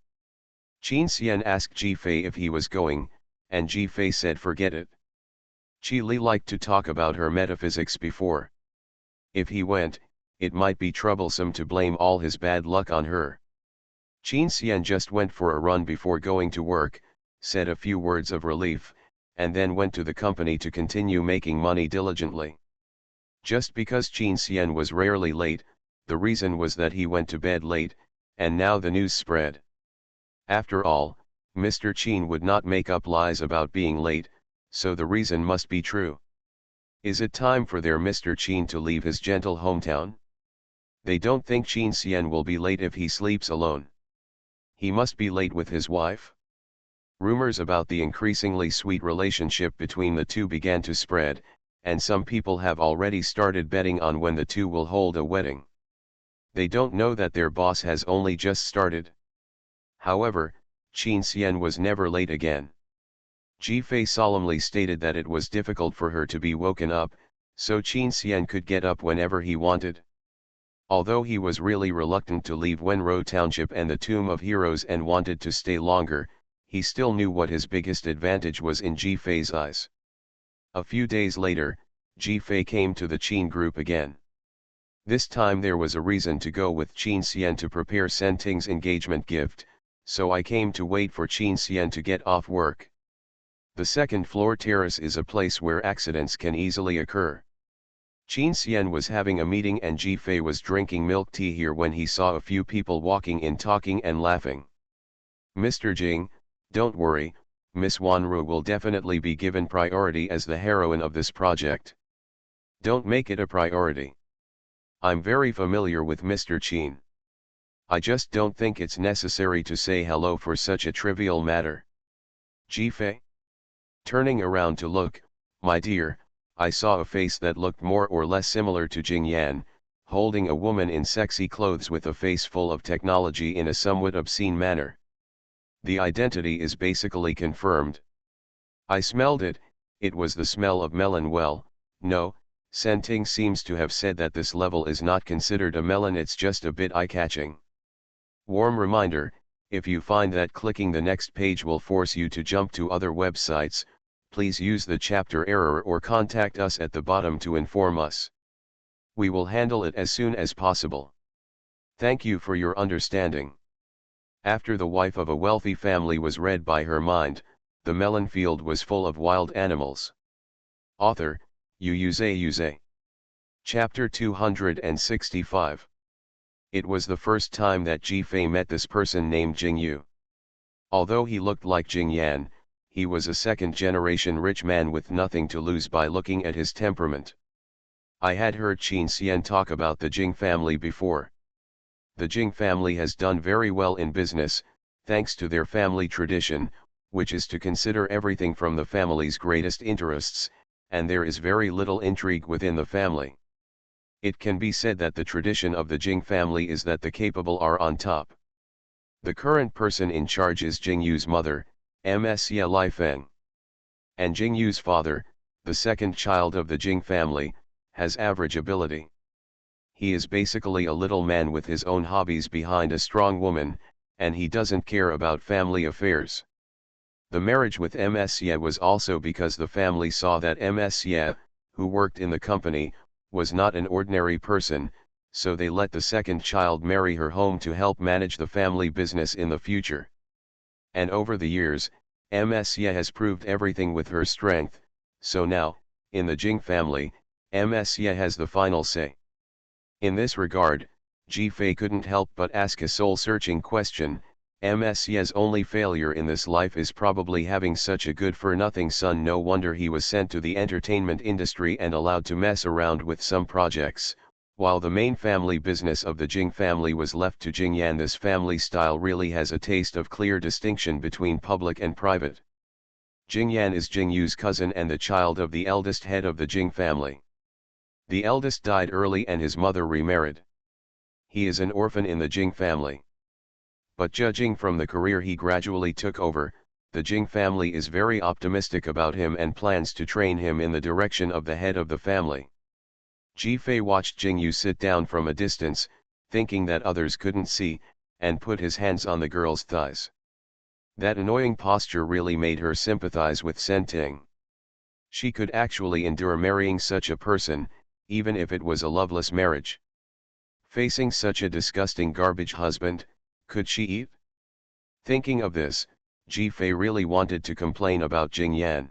Qin Xian asked Ji Fei if he was going, and Ji Fei said forget it. Chi Li liked to talk about her metaphysics before. If he went, it might be troublesome to blame all his bad luck on her. Qin Xian just went for a run before going to work, said a few words of relief, and then went to the company to continue making money diligently. Just because Qin Xian was rarely late, the reason was that he went to bed late, and now the news spread. After all, Mr. Qin would not make up lies about being late, so the reason must be true. Is it time for their Mr. Qin to leave his gentle hometown? They don't think Qin Xian will be late if he sleeps alone. He must be late with his wife? Rumors about the increasingly sweet relationship between the two began to spread, and some people have already started betting on when the two will hold a wedding. They don't know that their boss has only just started. However, Qin Xian was never late again. Ji Fei solemnly stated that it was difficult for her to be woken up, so Qin Xian could get up whenever he wanted. Although he was really reluctant to leave Wenro Township and the Tomb of Heroes and wanted to stay longer, he still knew what his biggest advantage was in Ji Fei's eyes. A few days later, Ji Fei came to the Qin group again. This time there was a reason to go with Qin Xian to prepare Senting's engagement gift, so I came to wait for Qin Xian to get off work. The second-floor terrace is a place where accidents can easily occur. Qin Xian was having a meeting and Ji Fei was drinking milk tea here when he saw a few people walking in talking and laughing. Mr. Jing, don't worry, Miss Wanru will definitely be given priority as the heroine of this project. Don't make it a priority. I'm very familiar with Mr. Qin. I just don't think it's necessary to say hello for such a trivial matter. Ji Fei? Turning around to look, my dear, I saw a face that looked more or less similar to Jing Yan, holding a woman in sexy clothes with a face full of technology in a somewhat obscene manner. The identity is basically confirmed. I smelled it, it was the smell of melon. Well, no, Senting seems to have said that this level is not considered a melon, it's just a bit eye-catching. Warm reminder, if you find that clicking the next page will force you to jump to other websites, please use the chapter error or contact us at the bottom to inform us. We will handle it as soon as possible. Thank you for your understanding. After the wife of a wealthy family was read by her mind, the melon field was full of wild animals. Author, Xuanhuan. Chapter 265. It was the first time that Ji Fei met this person named Jing Yu. Although he looked like Jing Yan, he was a second-generation rich man with nothing to lose by looking at his temperament. I had heard Qin Xian talk about the Jing family before. The Jing family has done very well in business, thanks to their family tradition, which is to consider everything from the family's greatest interests, and there is very little intrigue within the family. It can be said that the tradition of the Jing family is that the capable are on top. The current person in charge is Jingyu's mother, Ms. Ye Lifeng. And Jingyu's father, the second child of the Jing family, has average ability. He is basically a little man with his own hobbies behind a strong woman, and he doesn't care about family affairs. The marriage with Ms. Ye was also because the family saw that Ms. Ye, who worked in the company, was not an ordinary person, so they let the second child marry her home to help manage the family business in the future. And over the years, Ms. Ye has proved everything with her strength, so now, in the Jing family, Ms. Ye has the final say. In this regard, Ji Fei couldn't help but ask a soul-searching question. Ms. Ye's only failure in this life is probably having such a good-for-nothing son. No wonder he was sent to the entertainment industry and allowed to mess around with some projects, while the main family business of the Jing family was left to Jingyan. This family style really has a taste of clear distinction between public and private. Jingyan is Jingyu's cousin and the child of the eldest head of the Jing family. The eldest died early and his mother remarried. He is an orphan in the Jing family. But judging from the career he gradually took over, the Jing family is very optimistic about him and plans to train him in the direction of the head of the family. Ji Fei watched Jingyu sit down from a distance, thinking that others couldn't see, and put his hands on the girl's thighs. That annoying posture really made her sympathize with Senting. She could actually endure marrying such a person, even if it was a loveless marriage. Facing such a disgusting garbage husband, could she eat? Thinking of this, Ji Fei really wanted to complain about Jingyan.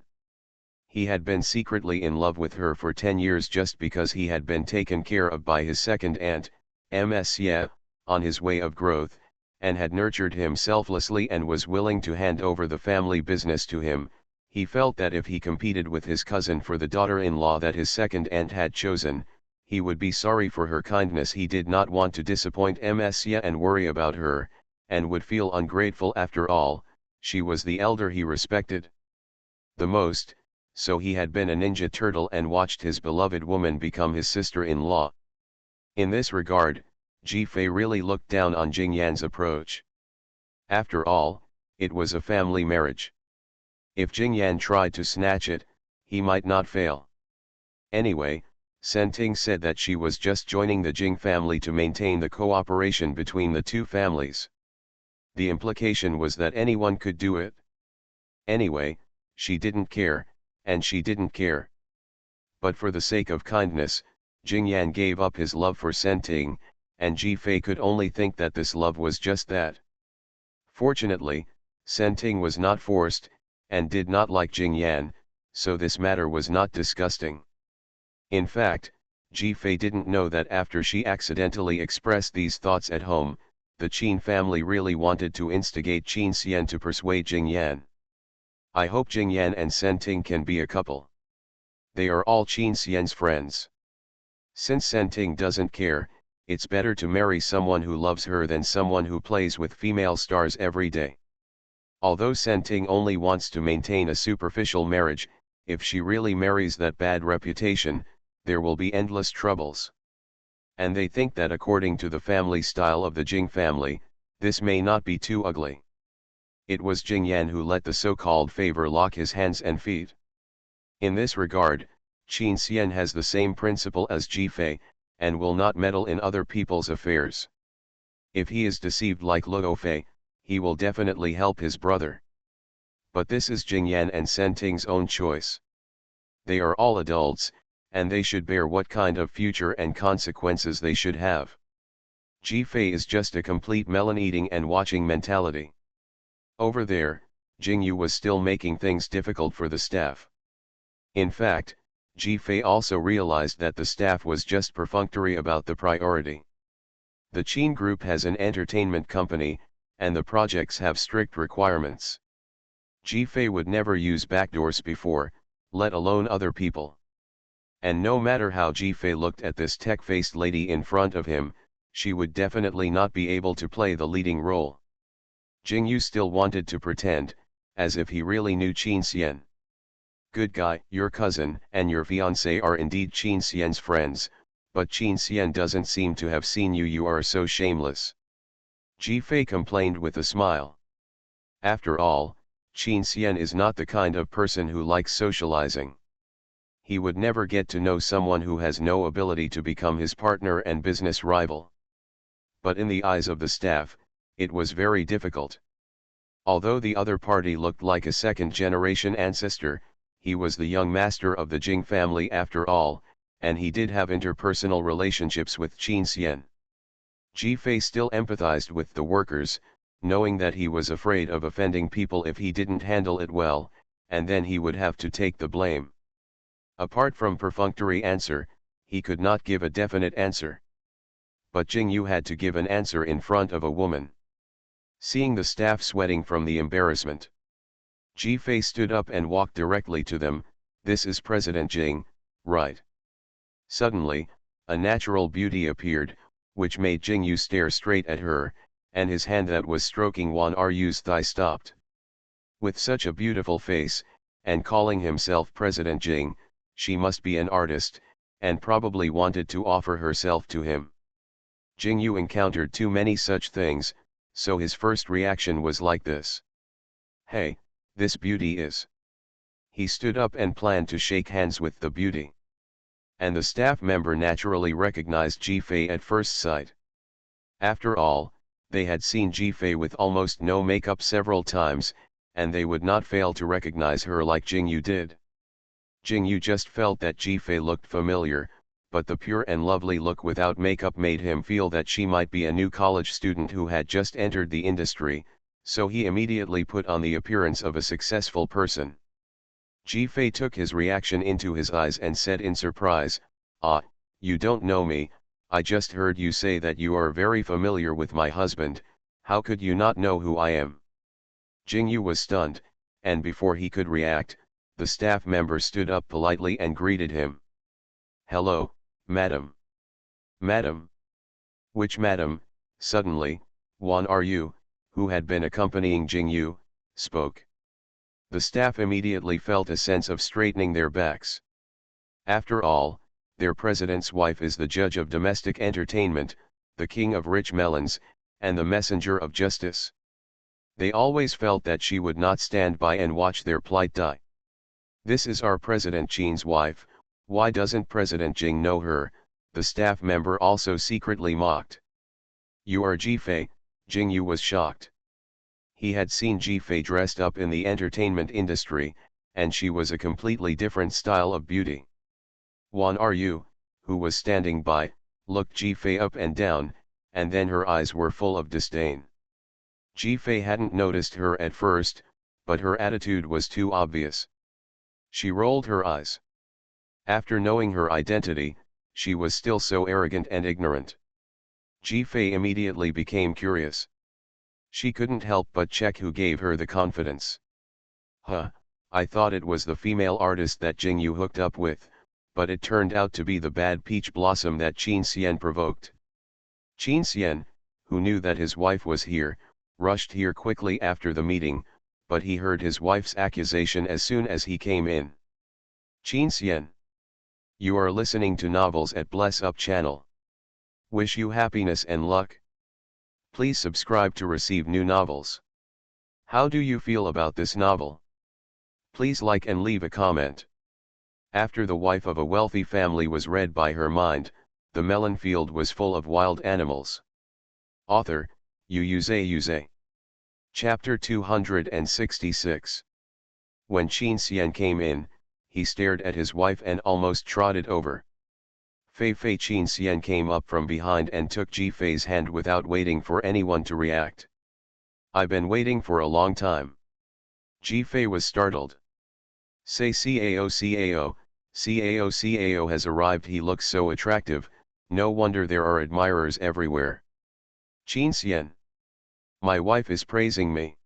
He had been secretly in love with her for 10 years just because he had been taken care of by his second aunt, Ms. Ye, on his way of growth, and had nurtured him selflessly and was willing to hand over the family business to him. He felt that if he competed with his cousin for the daughter-in-law that his second aunt had chosen, he would be sorry for her kindness. He did not want to disappoint Ms. Ye and worry about her, and would feel ungrateful. After all, she was the elder he respected the most, so he had been a ninja turtle and watched his beloved woman become his sister-in-law. In this regard, Ji Fei really looked down on Jingyan's approach. After all, it was a family marriage. If Jingyan tried to snatch it, he might not fail. Anyway, Senting said that she was just joining the Jing family to maintain the cooperation between the two families. The implication was that anyone could do it. Anyway, she didn't care, and she didn't care. But for the sake of kindness, Jingyan gave up his love for Senting, and Ji Fei could only think that this love was just that. Fortunately, Senting was not forced, and did not like Jingyan, so this matter was not disgusting. In fact, Ji Fei didn't know that after she accidentally expressed these thoughts at home, the Qin family really wanted to instigate Qin Xian to persuade Jingyan. I hope Jingyan and Senting can be a couple. They are all Qin Xian's friends. Since Senting doesn't care, it's better to marry someone who loves her than someone who plays with female stars every day. Although Senting only wants to maintain a superficial marriage, if she really marries that bad reputation, there will be endless troubles. And they think that according to the family style of the Jing family, this may not be too ugly. It was Jingyan who let the so-called favor lock his hands and feet. In this regard, Qin Xian has the same principle as Ji Fei, and will not meddle in other people's affairs. If he is deceived like Luo Fei, he will definitely help his brother. But this is Jingyan and Senting's own choice. They are all adults, and they should bear what kind of future and consequences they should have. Ji Fei is just a complete melon-eating and watching mentality. Over there, Jingyu was still making things difficult for the staff. In fact, Ji Fei also realized that the staff was just perfunctory about the priority. The Qin group has an entertainment company, and the projects have strict requirements. Ji Fei would never use backdoors before, let alone other people. And no matter how Ji Fei looked at this tech-faced lady in front of him, she would definitely not be able to play the leading role. Jingyu still wanted to pretend, as if he really knew Qin Xian. Good guy, your cousin and your fiancé are indeed Qin Xian's friends, but Qin Xian doesn't seem to have seen you. You are so shameless. Ji Fei complained with a smile. After all, Qin Xian is not the kind of person who likes socializing. He would never get to know someone who has no ability to become his partner and business rival. But in the eyes of the staff, it was very difficult. Although the other party looked like a second-generation ancestor, he was the young master of the Jing family after all, and he did have interpersonal relationships with Qin Xian. Ji Fei still empathized with the workers, knowing that he was afraid of offending people if he didn't handle it well, and then he would have to take the blame. Apart from perfunctory answer, he could not give a definite answer. But Jing Yu had to give an answer in front of a woman. Seeing the staff sweating from the embarrassment, Ji Fei stood up and walked directly to them. This is President Jing, right? Suddenly, a natural beauty appeared, which made Jing Yu stare straight at her, and his hand that was stroking Xuanhuan's thigh stopped. With such a beautiful face, and calling himself President Jing, she must be an artist, and probably wanted to offer herself to him. Jing Yu encountered too many such things, so his first reaction was like this. Hey, this beauty is. He stood up and planned to shake hands with the beauty. And the staff member naturally recognized Ji Fei at first sight. After all, they had seen Ji Fei with almost no makeup several times, and they would not fail to recognize her like Jing Yu did. Jing Yu just felt that Ji Fei looked familiar, but the pure and lovely look without makeup made him feel that she might be a new college student who had just entered the industry, so he immediately put on the appearance of a successful person. Ji Fei took his reaction into his eyes and said in surprise, "Ah, you don't know me. I just heard you say that you are very familiar with my husband. How could you not know who I am?" Jing Yu was stunned, and before he could react, the staff member stood up politely and greeted him. "Hello, madam." "Madam? Which madam?" Suddenly, Xuanhu, who had been accompanying Jing Yu, spoke. The staff immediately felt a sense of straightening their backs. After all, their president's wife is the judge of domestic entertainment, the king of rich melons, and the messenger of justice. They always felt that she would not stand by and watch their plight die. "This is our President Qin's wife, why doesn't President Jing know her?" the staff member also secretly mocked. "You are Ji Fei," Jing Yu was shocked. He had seen Ji Fei dressed up in the entertainment industry, and she was a completely different style of beauty. Xuanhu, who was standing by, looked Ji Fei up and down, and then her eyes were full of disdain. Ji Fei hadn't noticed her at first, but her attitude was too obvious. She rolled her eyes. After knowing her identity, she was still so arrogant and ignorant. Ji Fei immediately became curious. She couldn't help but check who gave her the confidence. "Huh, I thought it was the female artist that Jing Yu hooked up with, but it turned out to be the bad peach blossom that Qin Xian provoked." Qin Xian, who knew that his wife was here, rushed here quickly after the meeting, but he heard his wife's accusation as soon as he came in. "Qin Xian, you are listening to novels at Bless Up channel. Wish you happiness and luck. Please subscribe to receive new novels. How do you feel about this novel? Please like and leave a comment." After the wife of a wealthy family was read by her mind, the melon field was full of wild animals. Author, Yuze. Chapter 266. When Qin Xian came in, he stared at his wife and almost trotted over. Fei Qin Xian came up from behind and took Ji Fei's hand without waiting for anyone to react. "I've been waiting for a long time." Ji Fei was startled. "Say Cao has arrived. He looks so attractive, no wonder there are admirers everywhere." "Qin Xian. My wife is praising me."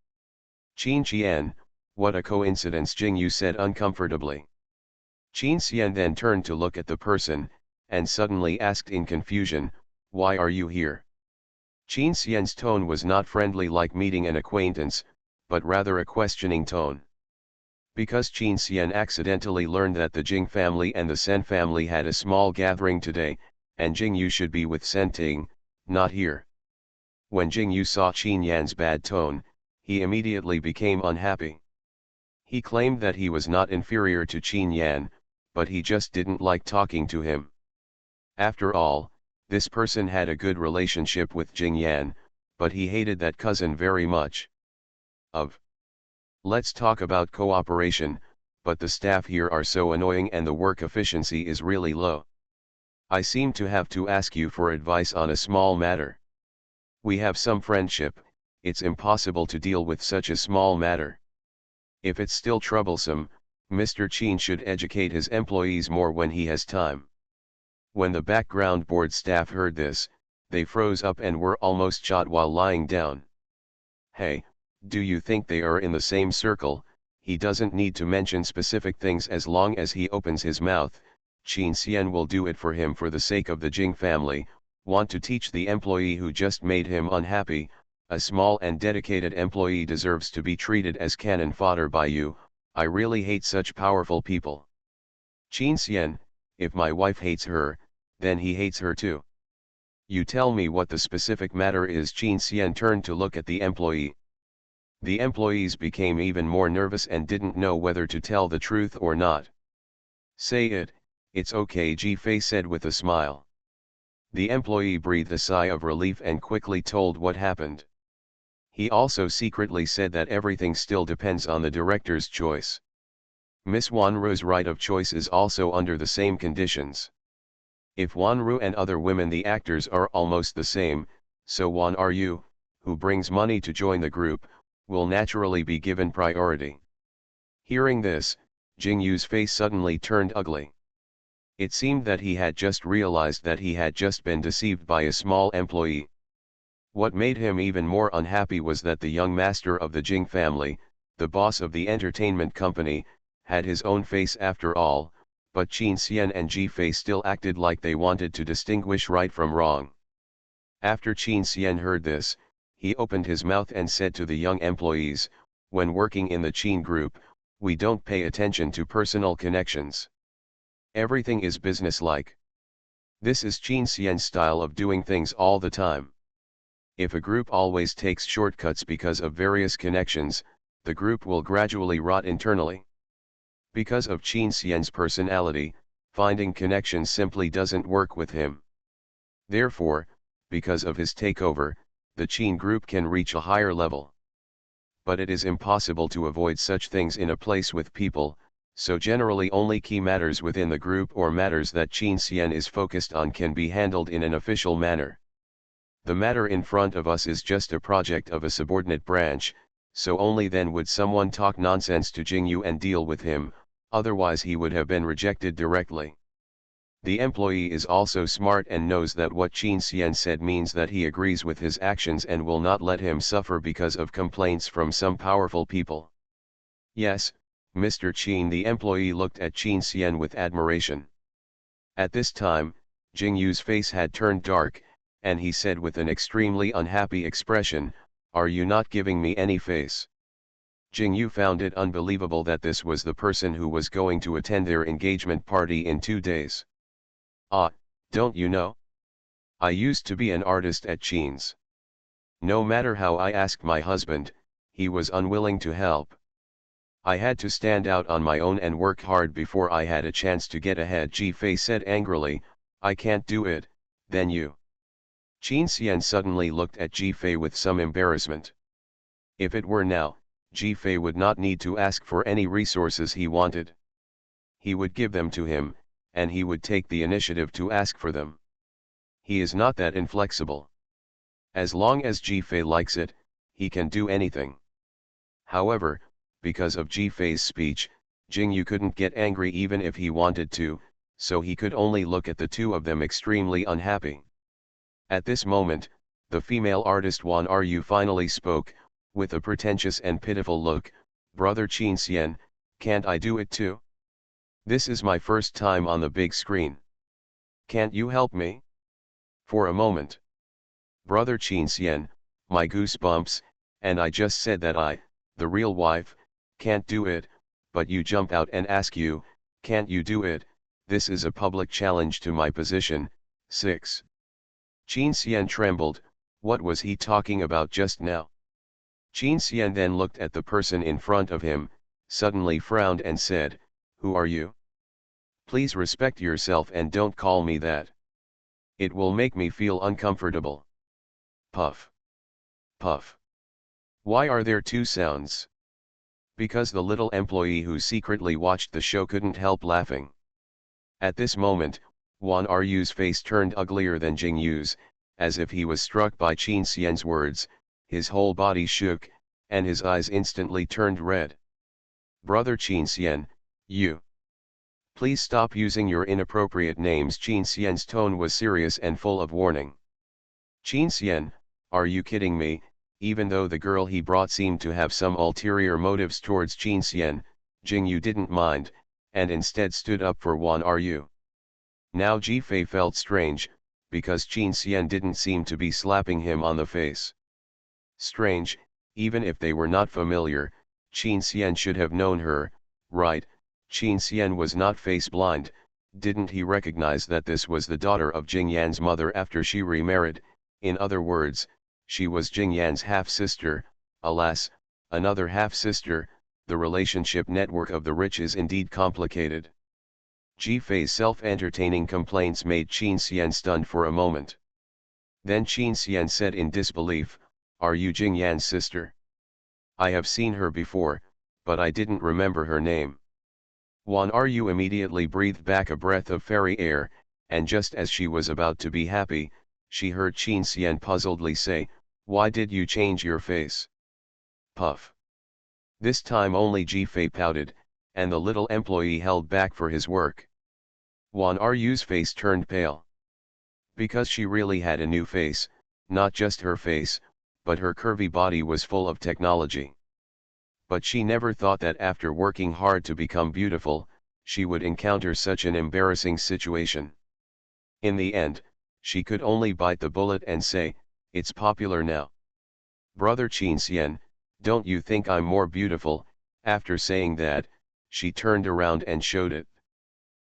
"Qin Qian, what a coincidence," Jing Yu said uncomfortably. Qin Xian then turned to look at the person, and suddenly asked in confusion, "Why are you here?" Qin Xian's tone was not friendly like meeting an acquaintance, but rather a questioning tone. Because Qin Xian accidentally learned that the Jing family and the Sen family had a small gathering today, and Jing Yu should be with Sen Ting, not here. When Jing Yu saw Qin Yan's bad tone, he immediately became unhappy. He claimed that he was not inferior to Qin Yan, but he just didn't like talking to him. After all, this person had a good relationship with Jing Yan, but he hated that cousin very much. Let's talk about cooperation, but the staff here are so annoying and the work efficiency is really low. I seem to have to ask you for advice on a small matter. We have some friendship, it's impossible to deal with such a small matter. If it's still troublesome, Mr. Qin should educate his employees more when he has time. When the background board staff heard this, they froze up and were almost shot while lying down. Hey, do you think they are in the same circle? He doesn't need to mention specific things as long as he opens his mouth. Qin Xian will do it for him for the sake of the Jing family. Want to teach the employee who just made him unhappy. A small and dedicated employee deserves to be treated as cannon fodder by you. I really hate such powerful people. Qin Xian, if my wife hates her, then he hates her too. You tell me what the specific matter is. Qin Xian turned to look at the employee. The employees became even more nervous and didn't know whether to tell the truth or not. Say it, it's okay, Ji Fei said with a smile. The employee breathed a sigh of relief and quickly told what happened. He also secretly said that everything still depends on the director's choice. Miss Wanru's right of choice is also under the same conditions. If Wanru and other women, the actors, are almost the same, so Wanru, who brings money to join the group, will naturally be given priority. Hearing this, Jing Yu's face suddenly turned ugly. It seemed that he had just realized that he had just been deceived by a small employee. What made him even more unhappy was that the young master of the Jing family, the boss of the entertainment company, had his own face after all, but Qin Xian and Ji Fei still acted like they wanted to distinguish right from wrong. After Qin Xian heard this, he opened his mouth and said to the young employees, when working in the Qin group, we don't pay attention to personal connections. Everything is businesslike. This is Qin Xian's style of doing things all the time. If a group always takes shortcuts because of various connections, the group will gradually rot internally. Because of Qin Xian's personality, finding connections simply doesn't work with him. Therefore, because of his takeover, the Qin group can reach a higher level. But it is impossible to avoid such things in a place with people, so generally only key matters within the group or matters that Qin Xian is focused on can be handled in an official manner. The matter in front of us is just a project of a subordinate branch, so only then would someone talk nonsense to Jing Yu and deal with him, otherwise he would have been rejected directly. The employee is also smart and knows that what Qin Xian said means that he agrees with his actions and will not let him suffer because of complaints from some powerful people. Yes, Mr. Qin. The employee looked at Qin Xian with admiration. At this time, Jing Yu's face had turned dark, and he said with an extremely unhappy expression, "Are you not giving me any face?" Jing Yu found it unbelievable that this was the person who was going to attend their engagement party in 2 days. Ah, don't you know? I used to be an artist at Qin's. No matter how I asked my husband, he was unwilling to help. I had to stand out on my own and work hard before I had a chance to get ahead. Ji Fei said angrily, "I can't do it, then you." Qin Xian suddenly looked at Ji Fei with some embarrassment. If it were now, Ji Fei would not need to ask for any resources he wanted. He would give them to him, and he would take the initiative to ask for them. He is not that inflexible. As long as Ji Fei likes it, he can do anything. However, because of Ji Fei's speech, Jing Yu couldn't get angry even if he wanted to, so he could only look at the two of them extremely unhappy. At this moment, the female artist Wanru finally spoke, with a pretentious and pitiful look, "Brother Qin Xian, can't I do it too? This is my first time on the big screen. Can't you help me?" For a moment. "Brother Qin Xian, my goosebumps, and I just said that I, the real wife, can't do it, but you jump out and ask you, can't you do it? This is a public challenge to my position. 6. Qin Xian trembled. What was he talking about just now? Qin Xian then looked at the person in front of him, suddenly frowned and said, who are you? Please respect yourself and don't call me that. It will make me feel uncomfortable. Puff. Puff. Why are there two sounds? Because the little employee who secretly watched the show couldn't help laughing. At this moment, Wan Ru's face turned uglier than Jing Yu's, as if he was struck by Qin Xian's words. His whole body shook, and his eyes instantly turned red. Brother Qin Xian, you. Please stop using your inappropriate names. Qin Xian's tone was serious and full of warning. Qin Xian, are you kidding me? Even though the girl he brought seemed to have some ulterior motives towards Qin Xian, Jing Yu didn't mind, and instead stood up for Wan Ru. Now Ji Fei felt strange, because Qin Xian didn't seem to be slapping him on the face. Strange, even if they were not familiar, Qin Xian should have known her, right? Qin Xian was not face blind. Didn't he recognize that this was the daughter of Jing Yan's mother after she remarried? In other words, she was Jing Yan's half-sister. Alas, another half-sister. The relationship network of the rich is indeed complicated. Ji Fei's self-entertaining complaints made Qin Xian stunned for a moment. Then Qin Xian said in disbelief, are you Jing Yan's sister? I have seen her before, but I didn't remember her name. Wan Ru immediately breathed back a breath of fairy air, and just as she was about to be happy, she heard Qin Xian puzzledly say, why did you change your face? Puff. This time only Ji Fei pouted, and the little employee held back for his work. Wan Ru's face turned pale. Because she really had a new face, not just her face, but her curvy body was full of technology. But she never thought that after working hard to become beautiful, she would encounter such an embarrassing situation. In the end, she could only bite the bullet and say, it's popular now. Brother Qin Xian, don't you think I'm more beautiful? After saying that, she turned around and showed it.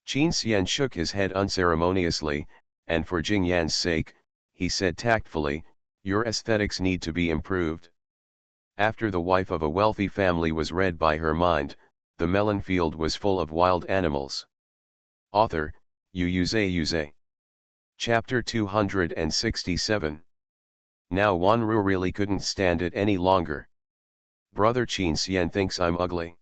Qin Xian shook his head unceremoniously, and for Jing Yan's sake, he said tactfully, your aesthetics need to be improved. After the wife of a wealthy family was read by her mind, the melon field was full of wild animals. Author, Xuanhuan. Chapter 267. Now Wan Ru really couldn't stand it any longer. Brother Qin Xian thinks I'm ugly.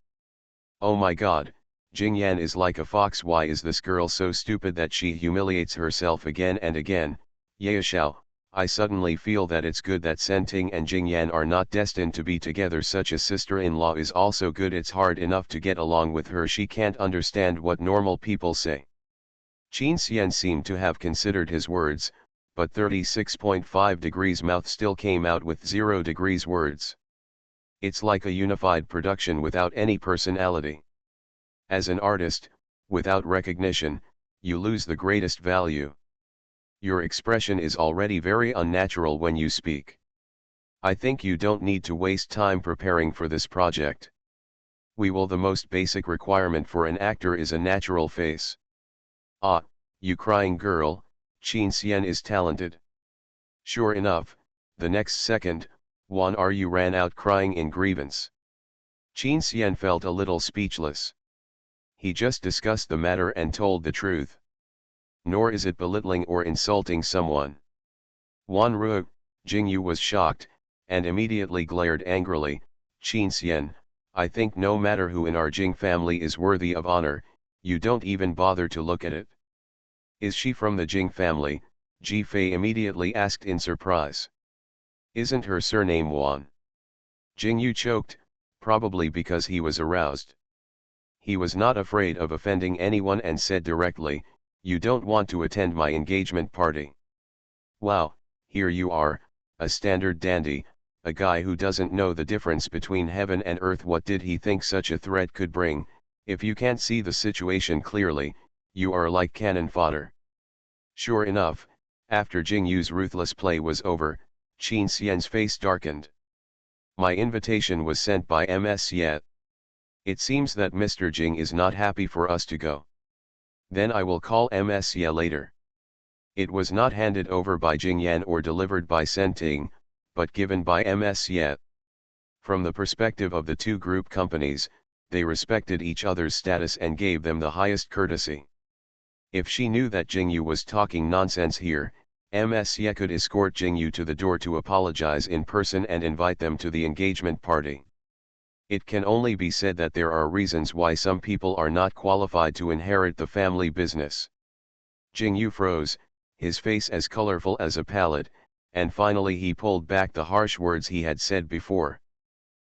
Oh my god, Jing Yan is like a fox. Why is this girl so stupid that she humiliates herself again and again? Yaoxiao, I suddenly feel that it's good that Senting and Jing Yan are not destined to be together. Such a sister-in-law is also good. It's hard enough to get along with her. She can't understand what normal people say. Qin Xian seemed to have considered his words, but 36.5 degrees mouth still came out with 0 degrees words. It's like a unified production without any personality. As an artist, without recognition, you lose the greatest value. Your expression is already very unnatural when you speak. I think you don't need to waste time preparing for this project. The most basic requirement for an actor is a natural face. Ah, you crying girl, Qin Xian is talented. Sure enough, the next second, Wan Ru ran out crying in grievance. Qin Xian felt a little speechless. He just discussed the matter and told the truth. Nor is it belittling or insulting someone. Wan Ru, Jing Yu was shocked, and immediately glared angrily, Qin Xian, I think no matter who in our Jing family is worthy of honor, you don't even bother to look at it. Is she from the Jing family? Ji Fei immediately asked in surprise. Isn't her surname Wan? Jing Yu choked, probably because he was aroused. He was not afraid of offending anyone and said directly, you don't want to attend my engagement party. Wow, here you are, a standard dandy, a guy who doesn't know the difference between heaven and earth. What did he think such a threat could bring? If you can't see the situation clearly, you are like cannon fodder. Sure enough, after Jing Yu's ruthless play was over, Qin Xian's face darkened. My invitation was sent by Ms. Yet. It seems that Mr. Jing is not happy for us to go. Then I will call Ms. Ye later. It was not handed over by Jing Yan or delivered by Senting, but given by Ms. Ye. From the perspective of the two group companies, they respected each other's status and gave them the highest courtesy. If she knew that Jingyu was talking nonsense here, Ms. Ye could escort Jingyu to the door to apologize in person and invite them to the engagement party. It can only be said that there are reasons why some people are not qualified to inherit the family business. Jingyu froze, his face as colorful as a palette, and finally he pulled back the harsh words he had said before.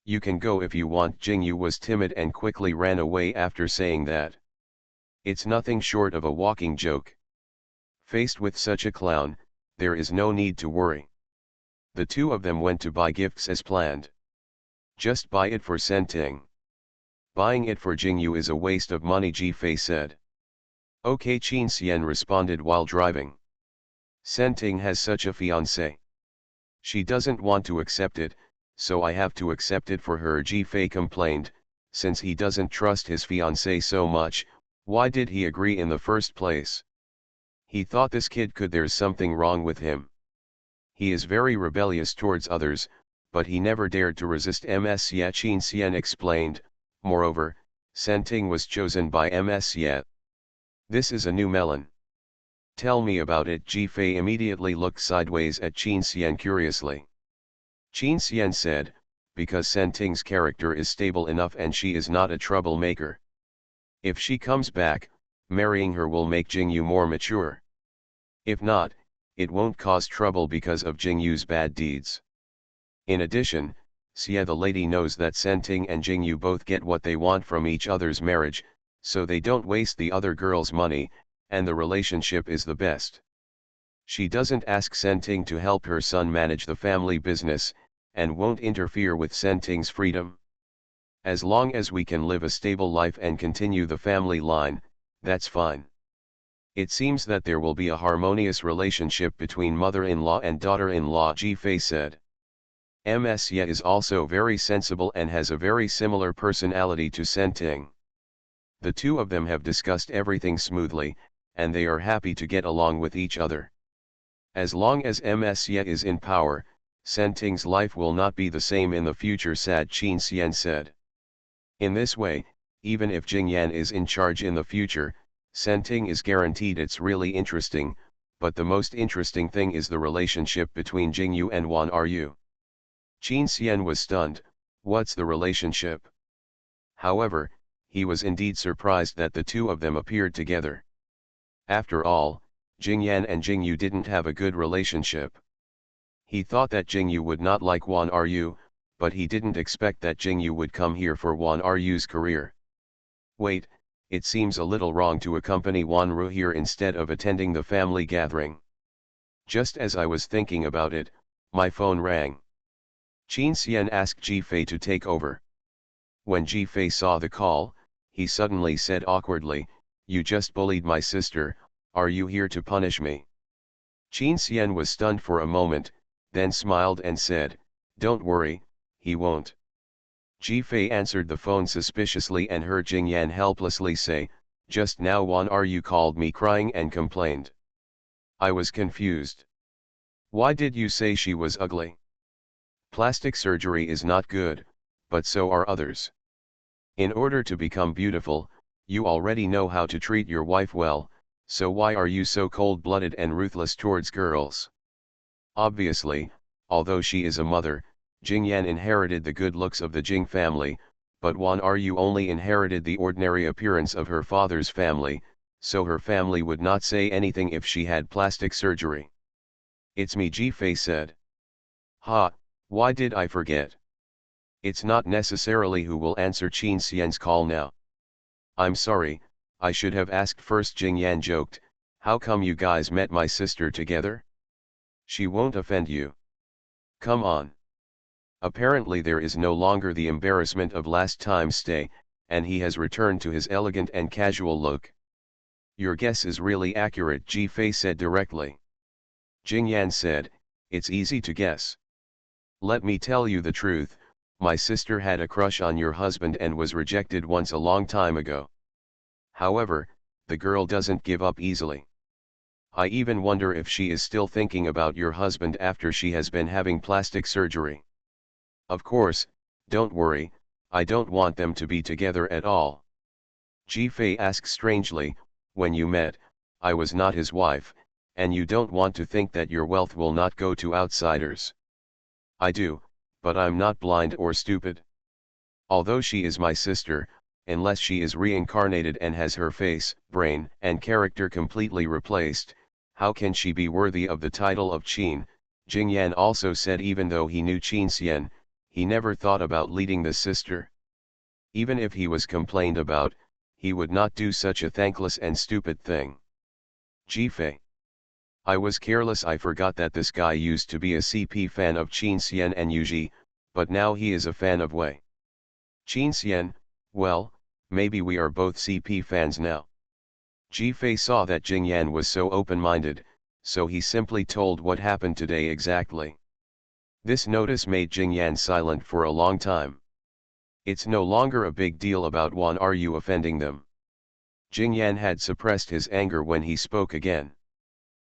You can go if you want. Jingyu was timid and quickly ran away after saying that. It's nothing short of a walking joke. Faced with such a clown, there is no need to worry. The two of them went to buy gifts as planned. Just buy it for Senting. Buying it for Jingyu is a waste of money, Ji-Fei said. Okay, Qin Xian responded while driving. Senting has such a fiancé. She doesn't want to accept it, so I have to accept it for her, Ji-Fei complained. Since he doesn't trust his fiancé so much, why did he agree in the first place? He thought this kid could. There's something wrong with him. He is very rebellious towards others, but he never dared to resist Ms. Ye, Qin Xian explained. Moreover, Senting was chosen by Ms. Ye. This is a new melon. Tell me about it. Ji-Fei immediately looked sideways at Qin Xian curiously. Qin Xian said, because Senting's character is stable enough and she is not a troublemaker. If she comes back, marrying her will make Jingyu more mature. If not, it won't cause trouble because of Jingyu's bad deeds. In addition, Xie the lady knows that Senting and Jingyu both get what they want from each other's marriage, so they don't waste the other girl's money, and the relationship is the best. She doesn't ask Senting to help her son manage the family business, and won't interfere with Senting's freedom. As long as we can live a stable life and continue the family line, that's fine. It seems that there will be a harmonious relationship between mother-in-law and daughter-in-law, Ji-Fei said. Ms. Ye is also very sensible and has a very similar personality to Senting. The two of them have discussed everything smoothly, and they are happy to get along with each other. As long as Ms. Ye is in power, Senting's life will not be the same in the future, sad Qin Xian said. In this way, even if Jingyan is in charge in the future, Senting is guaranteed. It's really interesting, but the most interesting thing is the relationship between Jingyu and Wan Ryu. Qin Xian was stunned. What's the relationship? However, he was indeed surprised that the two of them appeared together. After all, Jingyan and Jingyu didn't have a good relationship. He thought that Jingyu would not like Wan Ryu, but he didn't expect that Jingyu would come here for Wan Ryu's career. Wait, it seems a little wrong to accompany Wan Ryu here instead of attending the family gathering. Just as I was thinking about it, my phone rang. Qin Xian asked Ji-Fei to take over. When Ji-Fei saw the call, he suddenly said awkwardly, "You just bullied my sister, are you here to punish me?" Qin Xian was stunned for a moment, then smiled and said, "Don't worry, he won't." Ji-Fei answered the phone suspiciously and heard Jingyan helplessly say, "Just now Wan Ryu called me crying and complained. I was confused. Why did you say she was ugly? Plastic surgery is not good, but so are others. In order to become beautiful, you already know how to treat your wife well, so why are you so cold-blooded and ruthless towards girls?" Obviously, although she is a mother, Jingyan inherited the good looks of the Jing family, but Wan Ryu only inherited the ordinary appearance of her father's family, so her family would not say anything if she had plastic surgery. "It's me," Ji-Fei said. "Ha, why did I forget? It's not necessarily who will answer Qin Xian's call now. I'm sorry, I should have asked first." Jingyan joked, "How come you guys met my sister together? She won't offend you. Come on." Apparently there is no longer the embarrassment of last time's stay, and he has returned to his elegant and casual look. "Your guess is really accurate," Ji-Fei said directly. Jingyan said, "It's easy to guess. Let me tell you the truth, My sister had a crush on your husband and was rejected once a long time ago. However, the girl doesn't give up easily. I even wonder if she is still thinking about your husband after she has been having plastic surgery. Of course, don't worry, I don't want them to be together at all. Ji-Fei asks strangely, when you met, I was not his wife, and you don't want to think that your wealth will not go to outsiders. I do, but I'm not blind or stupid. Although she is my sister, unless she is reincarnated and has her face, brain, and character completely replaced, how can she be worthy of the title of Qin? Jingyan also said even though he knew Qin Xian, he never thought about leading the sister. Even if he was complained about, he would not do such a thankless and stupid thing. Ji-Fei. I was careless, I forgot that this guy used to be a CP fan of Qin Xian and Yuji, but now he is a fan of Wei. Qin Xian, well, maybe we are both CP fans now. Ji-Fei saw that Jingyan was so open-minded, so he simply told what happened today exactly. This notice made Jingyan silent for a long time. It's no longer a big deal about Wan, are you offending them? Jingyan had suppressed his anger when he spoke again.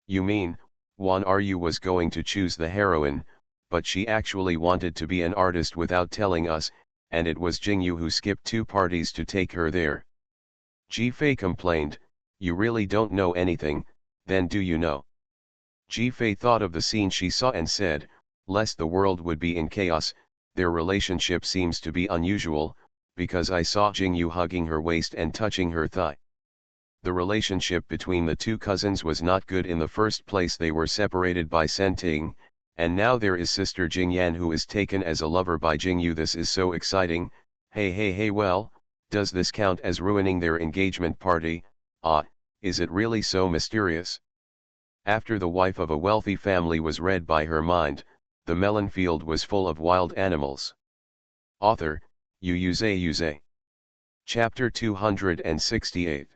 You mean, Wan Ryu was going to choose the heroine, but she actually wanted to be an artist without telling us, and it was Jingyu who skipped 2 parties to take her there. Ji-Fei complained, you really don't know anything, then do you know? Ji-Fei thought of the scene she saw and said, lest the world would be in chaos, their relationship seems to be unusual, because I saw Jingyu hugging her waist and touching her thigh. The relationship between the 2 cousins was not good in the first place, they were separated by Senting, and now there is sister Jingyan who is taken as a lover by Jingyu. This is so exciting. Hey, well, does this count as ruining their engagement party? Is it really so mysterious? After the wife of a wealthy family was read by her mind, the melon field was full of wild animals. Author, Yuze. Chapter 268.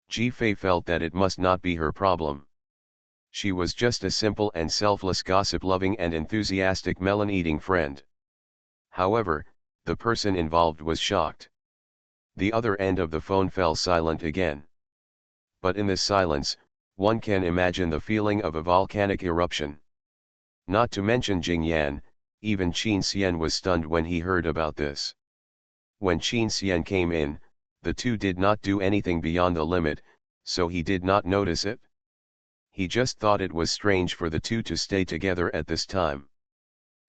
Ji-Fei felt that it must not be her problem. She was just a simple and selfless gossip-loving and enthusiastic melon-eating friend. However, the person involved was shocked. The other end of the phone fell silent again. But in this silence, one can imagine the feeling of a volcanic eruption. Not to mention Jingyan, even Qin Xian was stunned when he heard about this. When Qin Xian came in, the 2 did not do anything beyond the limit, so he did not notice it. He just thought it was strange for the 2 to stay together at this time.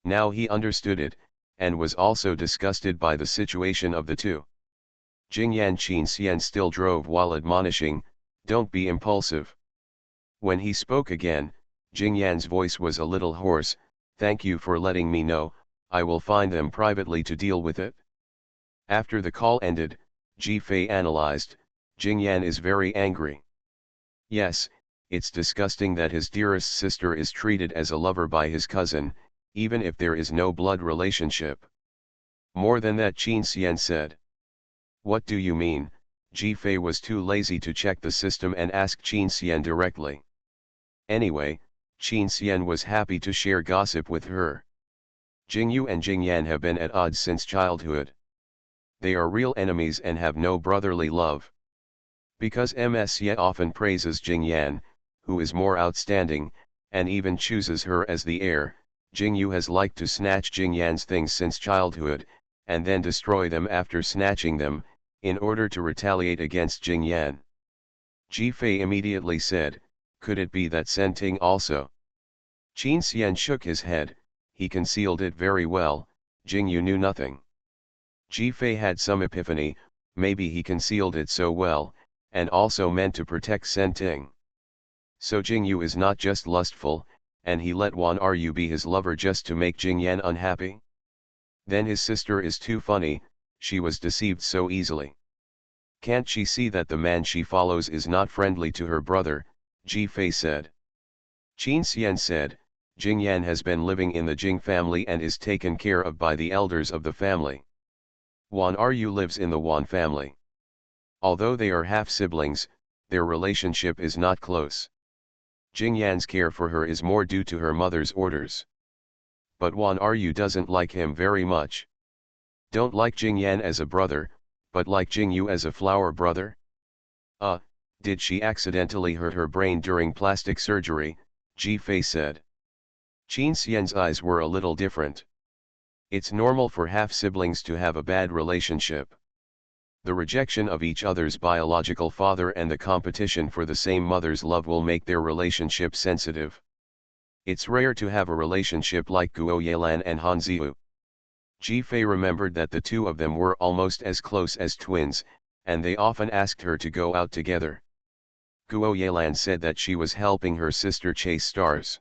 Now he understood it, and was also disgusted by the situation of the 2. Jingyan Qin Xian still drove while admonishing, don't be impulsive. When he spoke again, Jingyan's voice was a little hoarse, thank you for letting me know, I will find them privately to deal with it. After the call ended, Ji-Fei analyzed, Jingyan is very angry. Yes, it's disgusting that his dearest sister is treated as a lover by his cousin, even if there is no blood relationship. More than that, Qin Xian said. What do you mean? Ji-Fei was too lazy to check the system and ask Qin Xian directly. Anyway, Qin Xian was happy to share gossip with her. Jingyu and Jingyan have been at odds since childhood. They are real enemies and have no brotherly love. Because Ms. Ye often praises Jingyan, who is more outstanding, and even chooses her as the heir, Jingyu has liked to snatch Jingyan's things since childhood, and then destroy them after snatching them, in order to retaliate against Jingyan. Ji-Fei immediately said, could it be that Senting also? Qin Xian shook his head, he concealed it very well, Jingyu knew nothing. Ji-Fei had some epiphany, maybe he concealed it so well, and also meant to protect Senting. So Jingyu is not just lustful, and he let Wan Ryu be his lover just to make Jingyan unhappy? Then his sister is too funny, she was deceived so easily. Can't she see that the man she follows is not friendly to her brother? Ji-Fei said. Qin Xian said, Jingyan has been living in the Jing family and is taken care of by the elders of the family. Wan Ryu lives in the Wan family. Although they are half-siblings, their relationship is not close. Jingyan's care for her is more due to her mother's orders. But Wan Ryu doesn't like him very much. Don't like Jingyan as a brother, but like Jingyu as a flower brother? Did she accidentally hurt her brain during plastic surgery? Ji-Fei said. Qin Xian's eyes were a little different. It's normal for half-siblings to have a bad relationship. The rejection of each other's biological father and the competition for the same mother's love will make their relationship sensitive. It's rare to have a relationship like Guo Yelan and Han Ziyu. Ji-Fei remembered that the two of them were almost as close as twins, and they often asked her to go out together. Guo Yelan said that she was helping her sister chase stars.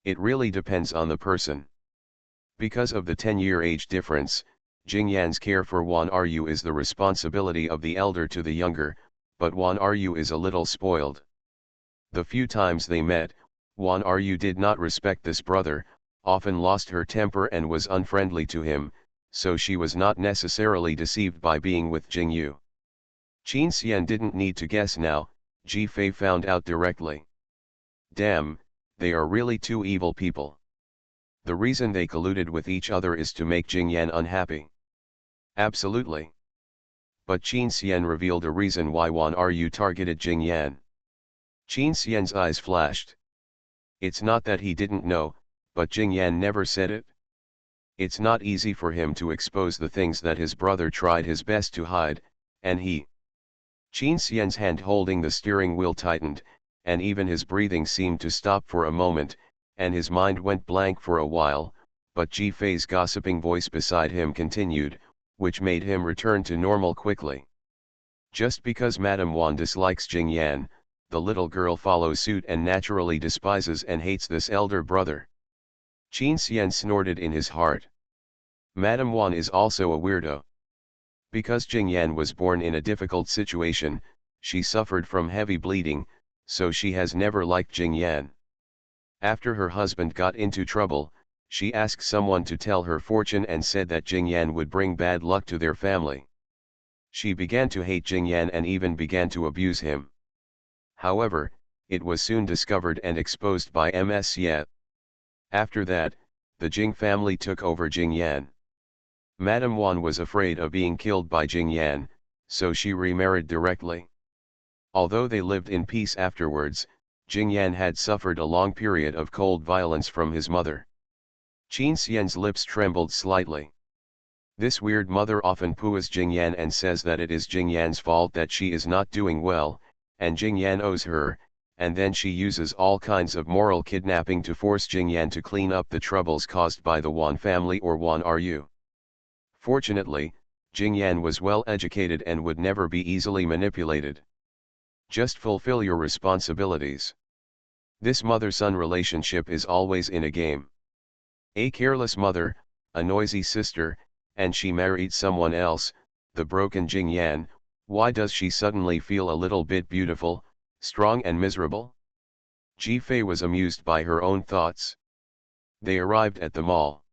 It really depends on the person. Because of the 10-year age difference, Jingyan's care for Wan Ryu is the responsibility of the elder to the younger, but Wan Ryu is a little spoiled. The few times they met, Wan Ryu did not respect this brother, often lost her temper and was unfriendly to him, so she was not necessarily deceived by being with Jingyu. Qin Xian didn't need to guess now, Ji-Fei found out directly. Damn, they are really two evil people. The reason they colluded with each other is to make Jingyan unhappy. Absolutely. But Qin Xian revealed a reason why Wan Ryu targeted Jingyan. Qin Xian's eyes flashed. It's not that he didn't know, but Jingyan never said it. It's not easy for him to expose the things that his brother tried his best to hide, and he. Qin Xian's hand holding the steering wheel tightened, and even his breathing seemed to stop for a moment, and his mind went blank for a while, but Ji-Fei's gossiping voice beside him continued, which made him return to normal quickly. Just because Madame Wan dislikes Jingyan, the little girl follows suit and naturally despises and hates this elder brother. Qin Xian snorted in his heart. Madame Wan is also a weirdo. Because Jingyan was born in a difficult situation, she suffered from heavy bleeding, so she has never liked Jingyan. After her husband got into trouble, she asked someone to tell her fortune and said that Jingyan would bring bad luck to their family. She began to hate Jingyan and even began to abuse him. However, it was soon discovered and exposed by Ms. Ye. After that, the Jing family took over Jingyan. Madame Wan was afraid of being killed by Jingyan, so she remarried directly. Although they lived in peace afterwards, Jingyan had suffered a long period of cold violence from his mother. Qin Xian's lips trembled slightly. This weird mother often poos Jingyan and says that it is Jingyan's fault that she is not doing well, and Jingyan owes her, and then she uses all kinds of moral kidnapping to force Jingyan to clean up the troubles caused by the Wan family or Wan Ryu. Fortunately, Jingyan was well educated and would never be easily manipulated. Just fulfill your responsibilities. This mother-son relationship is always in a game. A careless mother, a noisy sister, and she married someone else, the broken Jingyan. Why does she suddenly feel a little bit beautiful, strong and miserable? Ji-Fei was amused by her own thoughts. They arrived at the mall.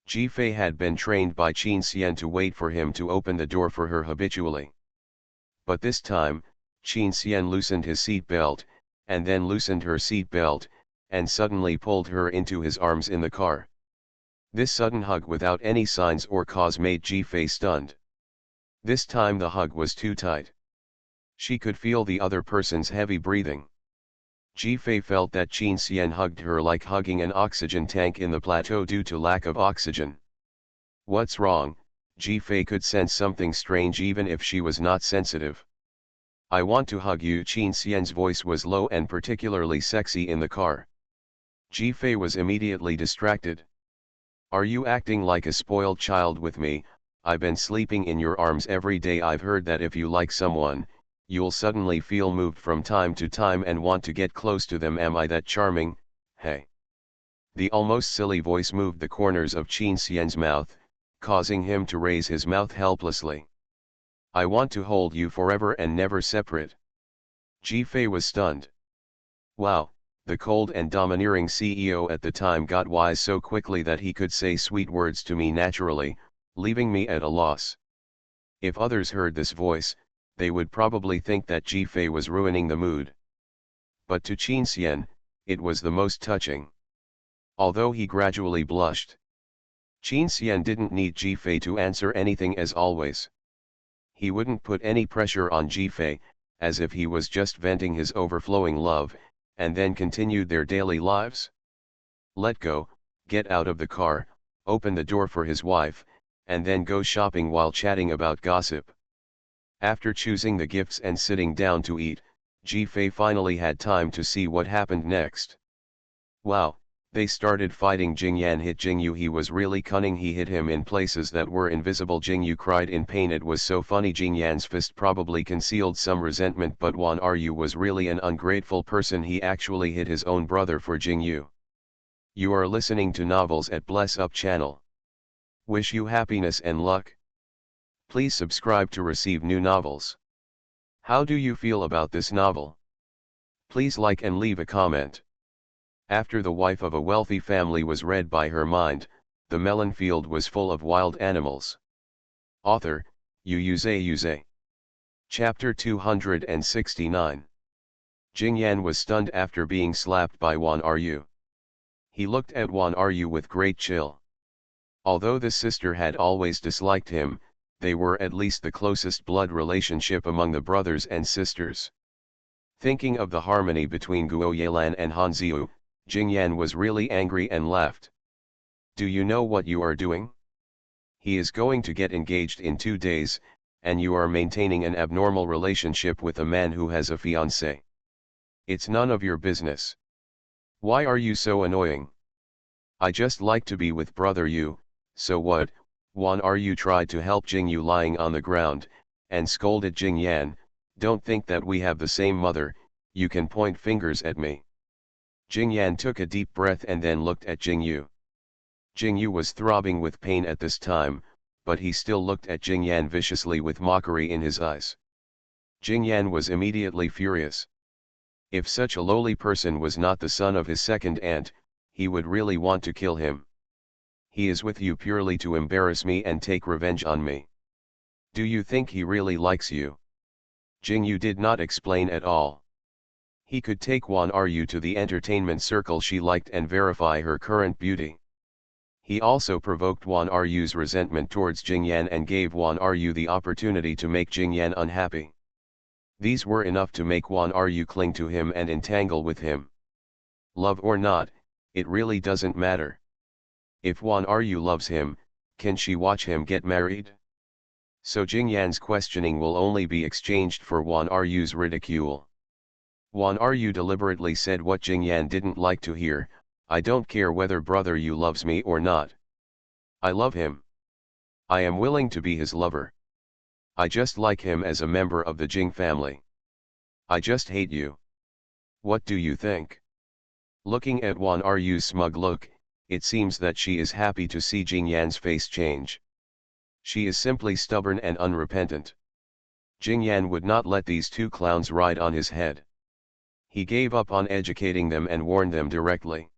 Ji-Fei had been trained by Qin Xian to wait for him to open the door for her habitually. But this time, Qin Xian loosened his seat belt, and then loosened her seat belt, and suddenly pulled her into his arms in the car. This sudden hug without any signs or cause made Ji-Fei stunned. This time the hug was too tight. She could feel the other person's heavy breathing. Ji-Fei felt that Qin Xian hugged her like hugging an oxygen tank in the plateau due to lack of oxygen. What's wrong? Ji-Fei could sense something strange even if she was not sensitive. I want to hug you. Qin Xian's voice was low and particularly sexy in the car. Ji-Fei was immediately distracted. Are you acting like a spoiled child with me? I've been sleeping in your arms every day. I've heard that if you like someone, you'll suddenly feel moved from time to time and want to get close to them. Am I that charming? Hey. The almost silly voice moved the corners of Qin Xian's mouth, causing him to raise his mouth helplessly. I want to hold you forever and never separate. Ji-Fei was stunned. Wow, the cold and domineering CEO at the time got wise so quickly that he could say sweet words to me naturally, leaving me at a loss. If others heard this voice, they would probably think that Ji-Fei was ruining the mood. But to Qin Xian, it was the most touching. Although he gradually blushed. Qin Xian didn't need Jifei to answer anything as always. He wouldn't put any pressure on Jifei, as if he was just venting his overflowing love, and then continued their daily lives. Let go, get out of the car, open the door for his wife, and then go shopping while chatting about gossip. After choosing the gifts and sitting down to eat, Jifei finally had time to see what happened next. Wow, they started fighting. Jingyan hit Jingyu. He was really cunning. He hit him in places that were invisible. Jingyu cried in pain. It was so funny. Jingyan's fist probably concealed some resentment, but Wan Ryu was really an ungrateful person. He actually hit his own brother for Jingyu. You are listening to Novels at Bless Up channel. Wish you happiness and luck. Please subscribe to receive new novels. How do you feel about this novel? Please like and leave a comment. After the wife of a wealthy family was read by her mind, the melon field was full of wild animals. Author, Xuanhuan. Chapter 269. Jingyan was stunned after being slapped by Wan Ryu. He looked at Wan Ryu with great chill. Although the sister had always disliked him, they were at least the closest blood relationship among the brothers and sisters. Thinking of the harmony between Guo Yelan and Han Ziyu, Jingyan was really angry and left. Do you know what you are doing? He is going to get engaged in 2 days, and you are maintaining an abnormal relationship with a man who has a fiancé. It's none of your business. Why are you so annoying? I just like to be with brother Yu, so what? Wan Ryu tried to help Jingyu lying on the ground, and scolded Jingyan, don't think that we have the same mother, you can point fingers at me. Jingyan took a deep breath and then looked at Jingyu. Jingyu was throbbing with pain at this time, but he still looked at Jingyan viciously with mockery in his eyes. Jingyan was immediately furious. If such a lowly person was not the son of his second aunt, he would really want to kill him. He is with you purely to embarrass me and take revenge on me. Do you think he really likes you? Jingyu did not explain at all. He could take Wan Ryu to the entertainment circle she liked and verify her current beauty. He also provoked Wan Ryu's resentment towards Jingyan and gave Wan Ryu the opportunity to make Jingyan unhappy. These were enough to make Wan Ryu cling to him and entangle with him. Love or not, it really doesn't matter. If Wan Ryu loves him, can she watch him get married? So Jingyan's questioning will only be exchanged for Wan Ryu's ridicule. Wan Ryu deliberately said what Jingyan didn't like to hear, I don't care whether brother Yu loves me or not. I love him. I am willing to be his lover. I just like him as a member of the Jing family. I just hate you. What do you think? Looking at Wan Ryu's smug look, it seems that she is happy to see Jingyan's face change. She is simply stubborn and unrepentant. Jingyan would not let these two clowns ride on his head. He gave up on educating them and warned them directly.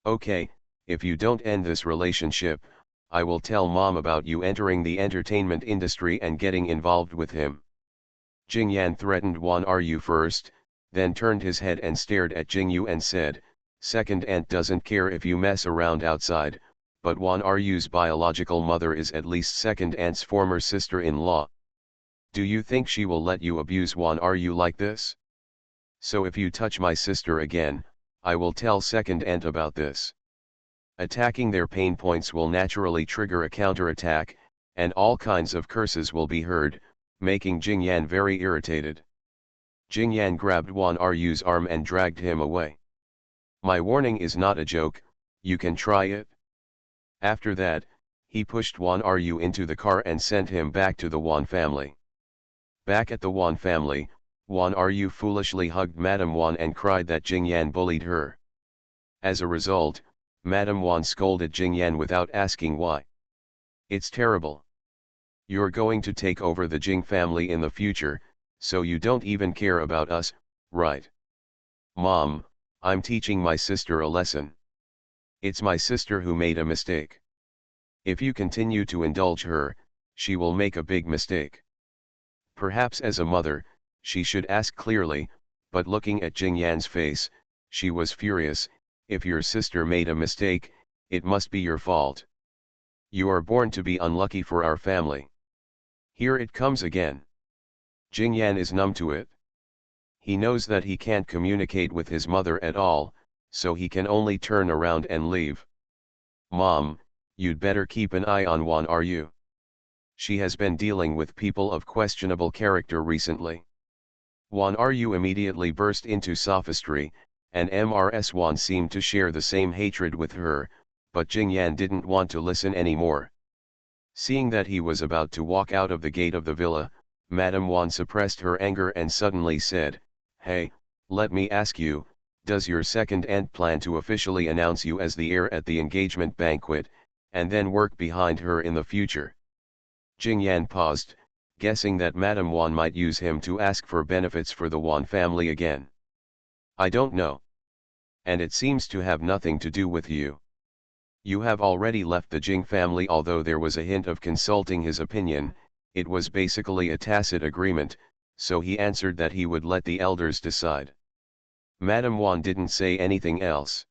Okay, if you don't end this relationship, I will tell mom about you entering the entertainment industry and getting involved with him. Jingyan threatened Wan Ryu first, then turned his head and stared at Jingyu and said, second aunt doesn't care if you mess around outside, but Wan Ryu's biological mother is at least second aunt's former sister-in-law. Do you think she will let you abuse Wan Ryu like this? So if you touch my sister again, I will tell second aunt about this. Attacking their pain points will naturally trigger a counterattack, and all kinds of curses will be heard, making Jingyan very irritated. Jingyan grabbed Wan Ryu's arm and dragged him away. My warning is not a joke, you can try it. After that, he pushed Wan Ryu into the car and sent him back to the Wan family. Back at the Wan family, Wan Ryu foolishly hugged Madame Wan and cried that Jingyan bullied her. As a result, Madame Wan scolded Jingyan without asking why. It's terrible. You're going to take over the Jing family in the future, so you don't even care about us, right? Mom, I'm teaching my sister a lesson. It's my sister who made a mistake. If you continue to indulge her, she will make a big mistake. Perhaps as a mother, she should ask clearly, but looking at Jingyan's face, she was furious. If your sister made a mistake, it must be your fault. You are born to be unlucky for our family. Here it comes again. Jingyan is numb to it. He knows that he can't communicate with his mother at all, so he can only turn around and leave. Mom, you'd better keep an eye on Xuanhuan. She has been dealing with people of questionable character recently. Xuanhuan immediately burst into sophistry, and Xuan seemed to share the same hatred with her, but Jingyan didn't want to listen anymore. Seeing that he was about to walk out of the gate of the villa, Madame Xuan suppressed her anger and suddenly said, "Hey, let me ask you, does your second aunt plan to officially announce you as the heir at the engagement banquet, and then work behind her in the future?" Jingyan paused, guessing that Madame Xuan might use him to ask for benefits for the Xuan family again. "I don't know. And it seems to have nothing to do with you. You have already left the Jing family." Although there was a hint of consulting his opinion, it was basically a tacit agreement, so he answered that he would let the elders decide. Madame Xuan didn't say anything else.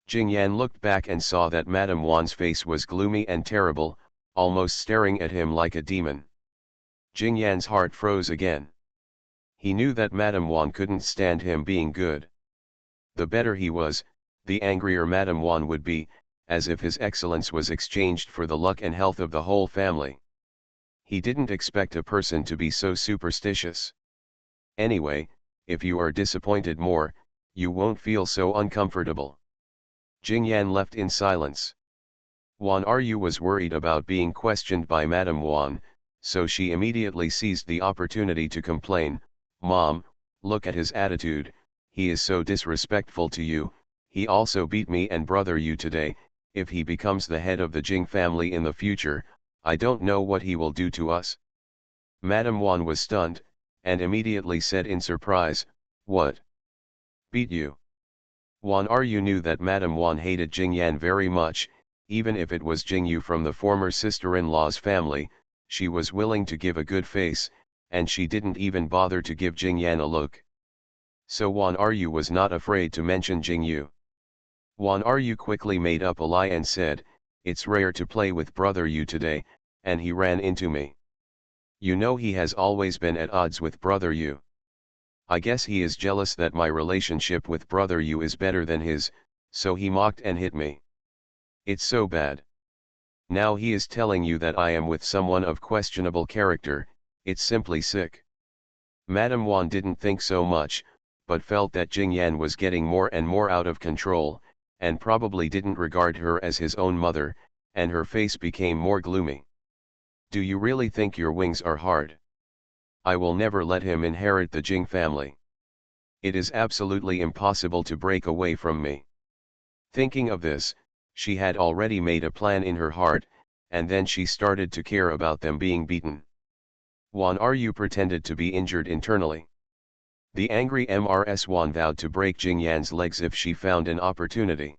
Jingyan looked back and saw that Madame Xuan's face was gloomy and terrible, almost staring at him like a demon. Jingyan's heart froze again. He knew that Madame Xuan couldn't stand him being good. The better he was, the angrier Madame Xuan would be, as if his excellence was exchanged for the luck and health of the whole family. He didn't expect a person to be so superstitious. Anyway, if you are disappointed more, you won't feel so uncomfortable. Jingyan left in silence. Xuanhuan was worried about being questioned by Madame Xuan, so she immediately seized the opportunity to complain, "Mom, look at his attitude, he is so disrespectful to you, he also beat me and brother you today. If he becomes the head of the Jing family in the future, I don't know what he will do to us." Madame Xuan was stunned, and immediately said in surprise, "What? Beat you?" Xuanhuan knew that Madame Xuan hated Jingyan very much. Even if it was Jingyu from the former sister-in-law's family, she was willing to give a good face, and she didn't even bother to give Jingyan a look. So Xuanhuan was not afraid to mention Jingyu. Xuanhuan quickly made up a lie and said, "It's rare to play with brother Yu today, and he ran into me. You know he has always been at odds with brother Yu. I guess he is jealous that my relationship with brother Yu is better than his, so he mocked and hit me. It's so bad. Now he is telling you that I am with someone of questionable character. It's simply sick." Madame Xuan didn't think so much, but felt that Jingyan was getting more and more out of control, and probably didn't regard her as his own mother, and her face became more gloomy. "Do you really think your wings are hard? I will never let him inherit the Jing family. It is absolutely impossible to break away from me." Thinking of this, she had already made a plan in her heart, and then she started to care about them being beaten. Xuanhuan pretended to be injured internally. The angry Mrs. Xuan vowed to break Jingyan's legs if she found an opportunity.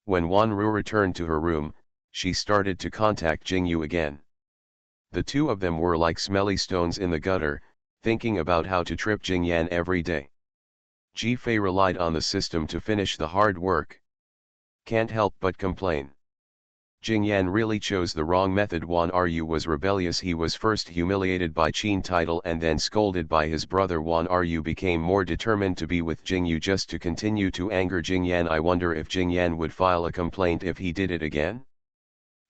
When Xuanru returned to her room, she started to contact Jingyu again. The two of them were like smelly stones in the gutter, thinking about how to trip Jingyan every day. Jifei relied on the system to finish the hard work. Can't help but complain. Jingyan really chose the wrong method. Xuanhuan was rebellious. He was first humiliated by Qin title and then scolded by his brother. Xuanhuan became more determined to be with Jingyu just to continue to anger Jingyan. I wonder if Jingyan would file a complaint if he did it again?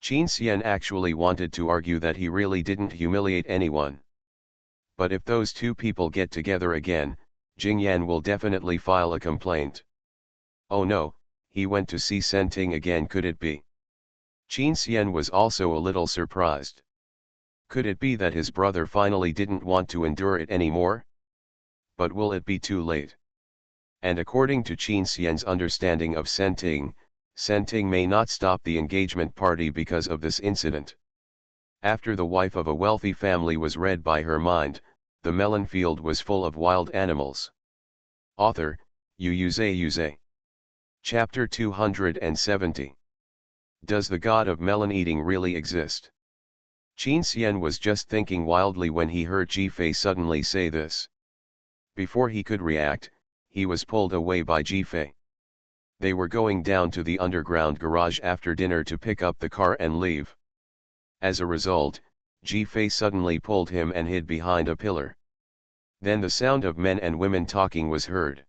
Qin Xian actually wanted to argue that he really didn't humiliate anyone. But if those two people get together again, Jingyan will definitely file a complaint. Oh no, he went to see Senting again. Could it be? Qin Xian was also a little surprised. Could it be that his brother finally didn't want to endure it anymore? But will it be too late? And according to Qin Xian's understanding of Senting may not stop the engagement party because of this incident. After The Wife of a Wealthy Family was read by her mind, the melon field was full of wild animals. Author, Xuanhuan. Chapter 270. Does the god of melon eating really exist? Qin Xian was just thinking wildly when he heard Jifei suddenly say this. Before he could react, he was pulled away by Jifei. They were going down to the underground garage after dinner to pick up the car and leave. As a result, Ji-fei suddenly pulled him and hid behind a pillar. Then the sound of men and women talking was heard.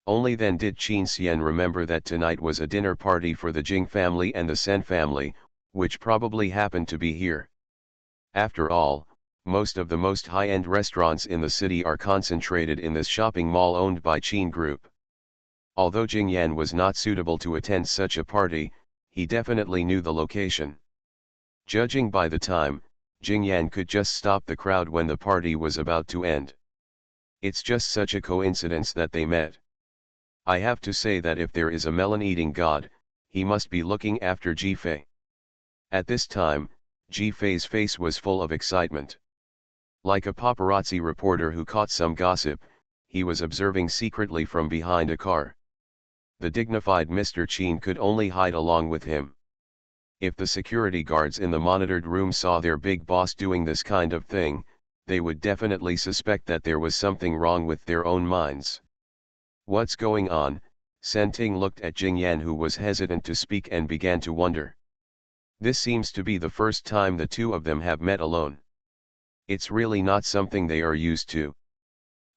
Only then did Qin Xian remember that tonight was a dinner party for the Jing family and the Sen family, which probably happened to be here. After all, most of the most high-end restaurants in the city are concentrated in this shopping mall owned by Qin Group. Although Jing Yan was not suitable to attend such a party, he definitely knew the location. Judging by the time, Jing Yan could just stop the crowd when the party was about to end. It's just such a coincidence that they met. I have to say that if there is a melon-eating god, he must be looking after Ji-fei. At this time, Ji-fei's face was full of excitement. Like a paparazzi reporter who caught some gossip, he was observing secretly from behind a car. The dignified Mr. Qin could only hide along with him. If the security guards in the monitored room saw their big boss doing this kind of thing, they would definitely suspect that there was something wrong with their own minds. What's going on? Senting looked at Jing Yan, who was hesitant to speak, and began to wonder. This seems to be the first time the two of them have met alone. It's really not something they are used to.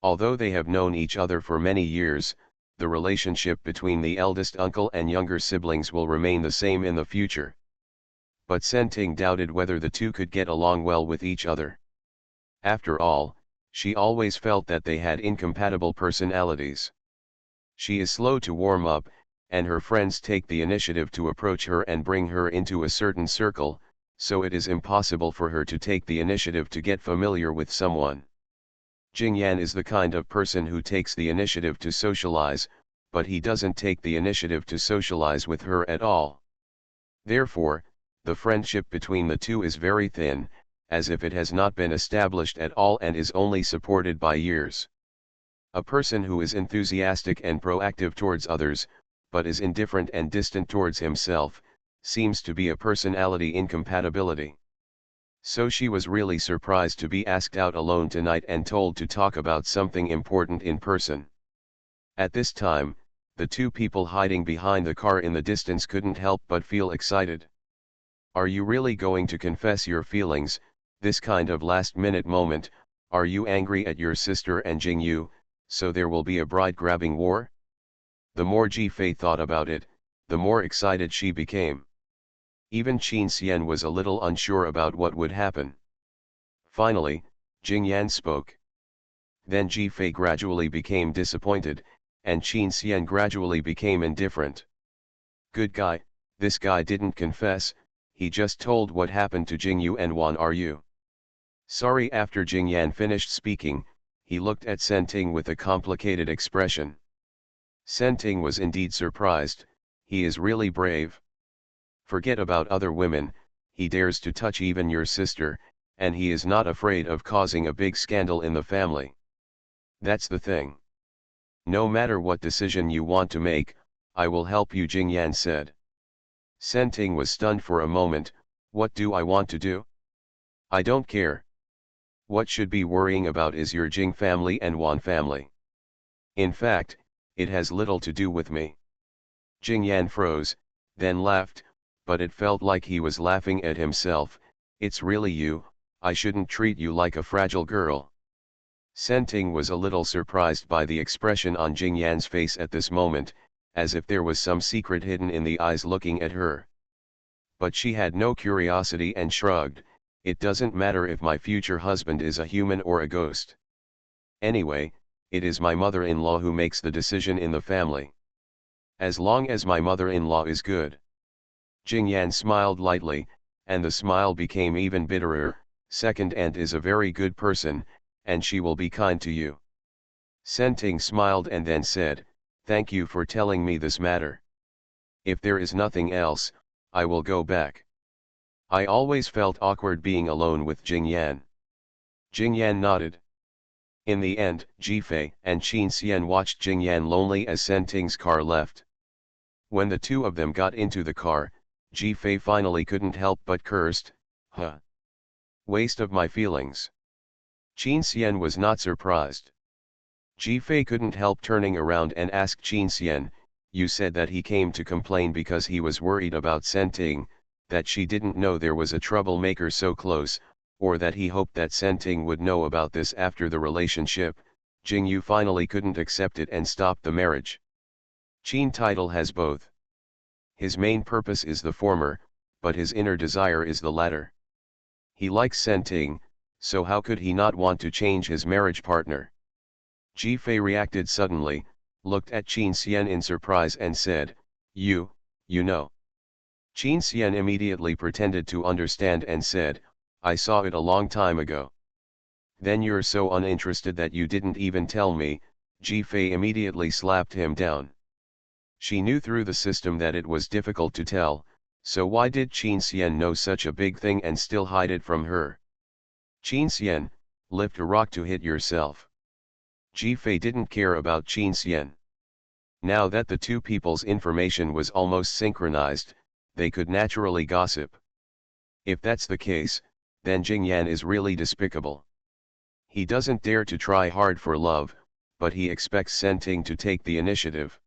Although they have known each other for many years, the relationship between the eldest uncle and younger siblings will remain the same in the future. But Senting doubted whether the two could get along well with each other. After all, she always felt that they had incompatible personalities. She is slow to warm up, and her friends take the initiative to approach her and bring her into a certain circle, so it is impossible for her to take the initiative to get familiar with someone. Jing Yan is the kind of person who takes the initiative to socialize, but he doesn't take the initiative to socialize with her at all. Therefore, the friendship between the two is very thin, as if it has not been established at all and is only supported by years. A person who is enthusiastic and proactive towards others, but is indifferent and distant towards himself, seems to be a personality incompatibility. So she was really surprised to be asked out alone tonight and told to talk about something important in person. At this time, the two people hiding behind the car in the distance couldn't help but feel excited. Are you really going to confess your feelings, this kind of last-minute moment? Are you angry at your sister and Jing Yu, so there will be a bride-grabbing war? The more Ji-fei thought about it, the more excited she became. Even Qin Xian was a little unsure about what would happen. Finally, Jing Yan spoke. Then Ji-fei gradually became disappointed, and Qin Xian gradually became indifferent. Good guy, this guy didn't confess, he just told what happened to Jing Yu and Wan. Are you sorry? After Jing Yan finished speaking, he looked at Senting with a complicated expression. Senting was indeed surprised. He is really brave. Forget about other women, he dares to touch even your sister, and he is not afraid of causing a big scandal in the family. That's the thing. No matter what decision you want to make, I will help you, Jing Yan said. Senting was stunned for a moment. What do I want to do? I don't care. What should be worrying about is your Jing family and Wan family. In fact, it has little to do with me. Jing Yan froze, then laughed, but it felt like he was laughing at himself. It's really you, I shouldn't treat you like a fragile girl. Senting was a little surprised by the expression on Jing Yan's face at this moment, as if there was some secret hidden in the eyes looking at her. But she had no curiosity and shrugged. It doesn't matter if my future husband is a human or a ghost. Anyway, it is my mother-in-law who makes the decision in the family. As long as my mother-in-law is good. Jing Yan smiled lightly, and the smile became even bitterer. Second aunt is a very good person, and she will be kind to you. Senting smiled and then said, thank you for telling me this matter. If there is nothing else, I will go back. I always felt awkward being alone with Jing Yan. Jing Yan nodded. In the end, Ji-fei and Qin Xian watched Jing Yan lonely as Senting's car left. When the two of them got into the car, Ji-fei finally couldn't help but cursed, huh. Waste of my feelings. Qin Xian was not surprised. Ji-fei couldn't help turning around and asked Qin Xian, you said that he came to complain because he was worried about Senting, that she didn't know there was a troublemaker so close, or that he hoped that Senting would know about this after the relationship. Jingyu finally couldn't accept it and stopped the marriage. Qin title has both. His main purpose is the former, but his inner desire is the latter. He likes Senting, so how could he not want to change his marriage partner? Ji Fei reacted suddenly, looked at Qin Xian in surprise and said, you know. Qin Xian immediately pretended to understand and said, I saw it a long time ago. Then you're so uninterested that you didn't even tell me. Ji Fei immediately slapped him down. She knew through the system that it was difficult to tell, so why did Qin Xian know such a big thing and still hide it from her? Qin Xian, lift a rock to hit yourself. Ji Fei didn't care about Qin Xian. Now that the two people's information was almost synchronized, they could naturally gossip. If that's the case, then Jing Yan is really despicable. He doesn't dare to try hard for love, but he expects Senting to take the initiative.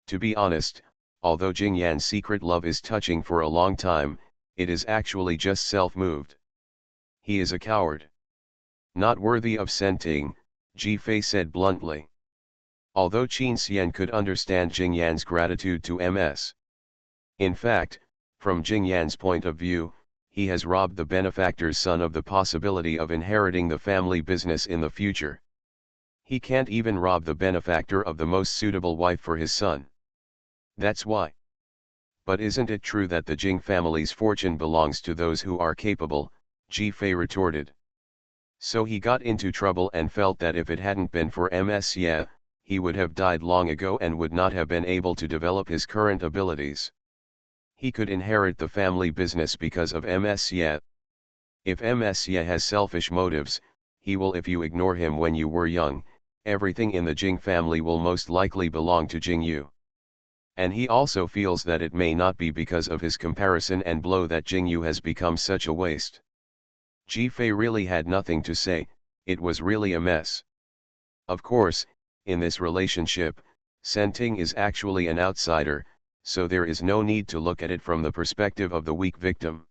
To be honest, although Jing Yan's secret love is touching for a long time, it is actually just self-moved. He is a coward. Not worthy of Senting, Ji Fei said bluntly. Although Qin Xian could understand Jing Yan's gratitude to Ms. In fact, from Jing Yan's point of view, he has robbed the benefactor's son of the possibility of inheriting the family business in the future. He can't even rob the benefactor of the most suitable wife for his son. That's why. But isn't it true that the Jing family's fortune belongs to those who are capable? Ji Fei retorted. So he got into trouble and felt that if it hadn't been for Ms. Xie, he would have died long ago and would not have been able to develop his current abilities. He could inherit the family business because of Ms. Xie. If Ms. Xie has selfish motives, he will. If you ignore him when you were young, everything in the Jing family will most likely belong to Jingyu. And he also feels that it may not be because of his comparison and blow that Jingyu has become such a waste. Ji Fei really had nothing to say, it was really a mess. Of course, in this relationship, Senting is actually an outsider, so there is no need to look at it from the perspective of the weak victim.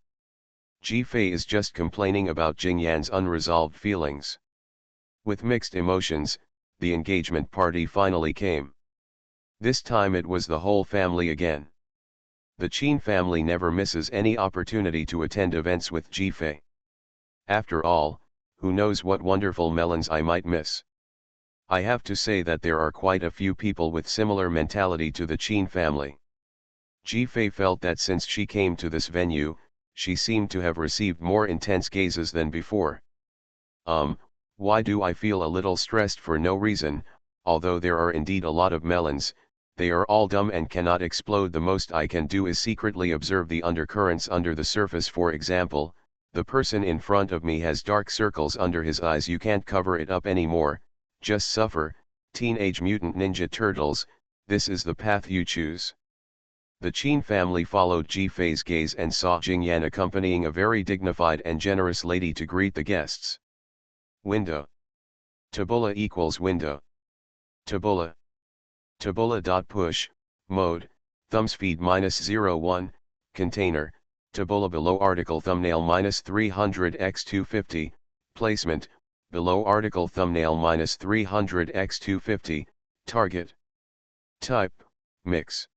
Ji Fei is just complaining about Jing Yan's unresolved feelings. With mixed emotions, the engagement party finally came. This time it was the whole family again. The Qin family never misses any opportunity to attend events with Ji Fei. After all, who knows what wonderful melons I might miss. I have to say that there are quite a few people with similar mentality to the Qin family. Ji Fei felt that since she came to this venue, she seemed to have received more intense gazes than before. Why do I feel a little stressed for no reason? Although there are indeed a lot of melons, they are all dumb and cannot explode. The most I can do is secretly observe the undercurrents under the surface. For example, the person in front of me has dark circles under his eyes. You can't cover it up anymore, just suffer. Teenage Mutant Ninja Turtles, this is the path you choose. The Qin family followed Ji Fei's gaze and saw Jing Yan accompanying a very dignified and generous lady to greet the guests. Window. Tabula equals window. Tabula. Tabula.push, mode, thumbs feed -01, container, tabula below article thumbnail -300x250, placement, below article thumbnail -300x250, target. Type, mix.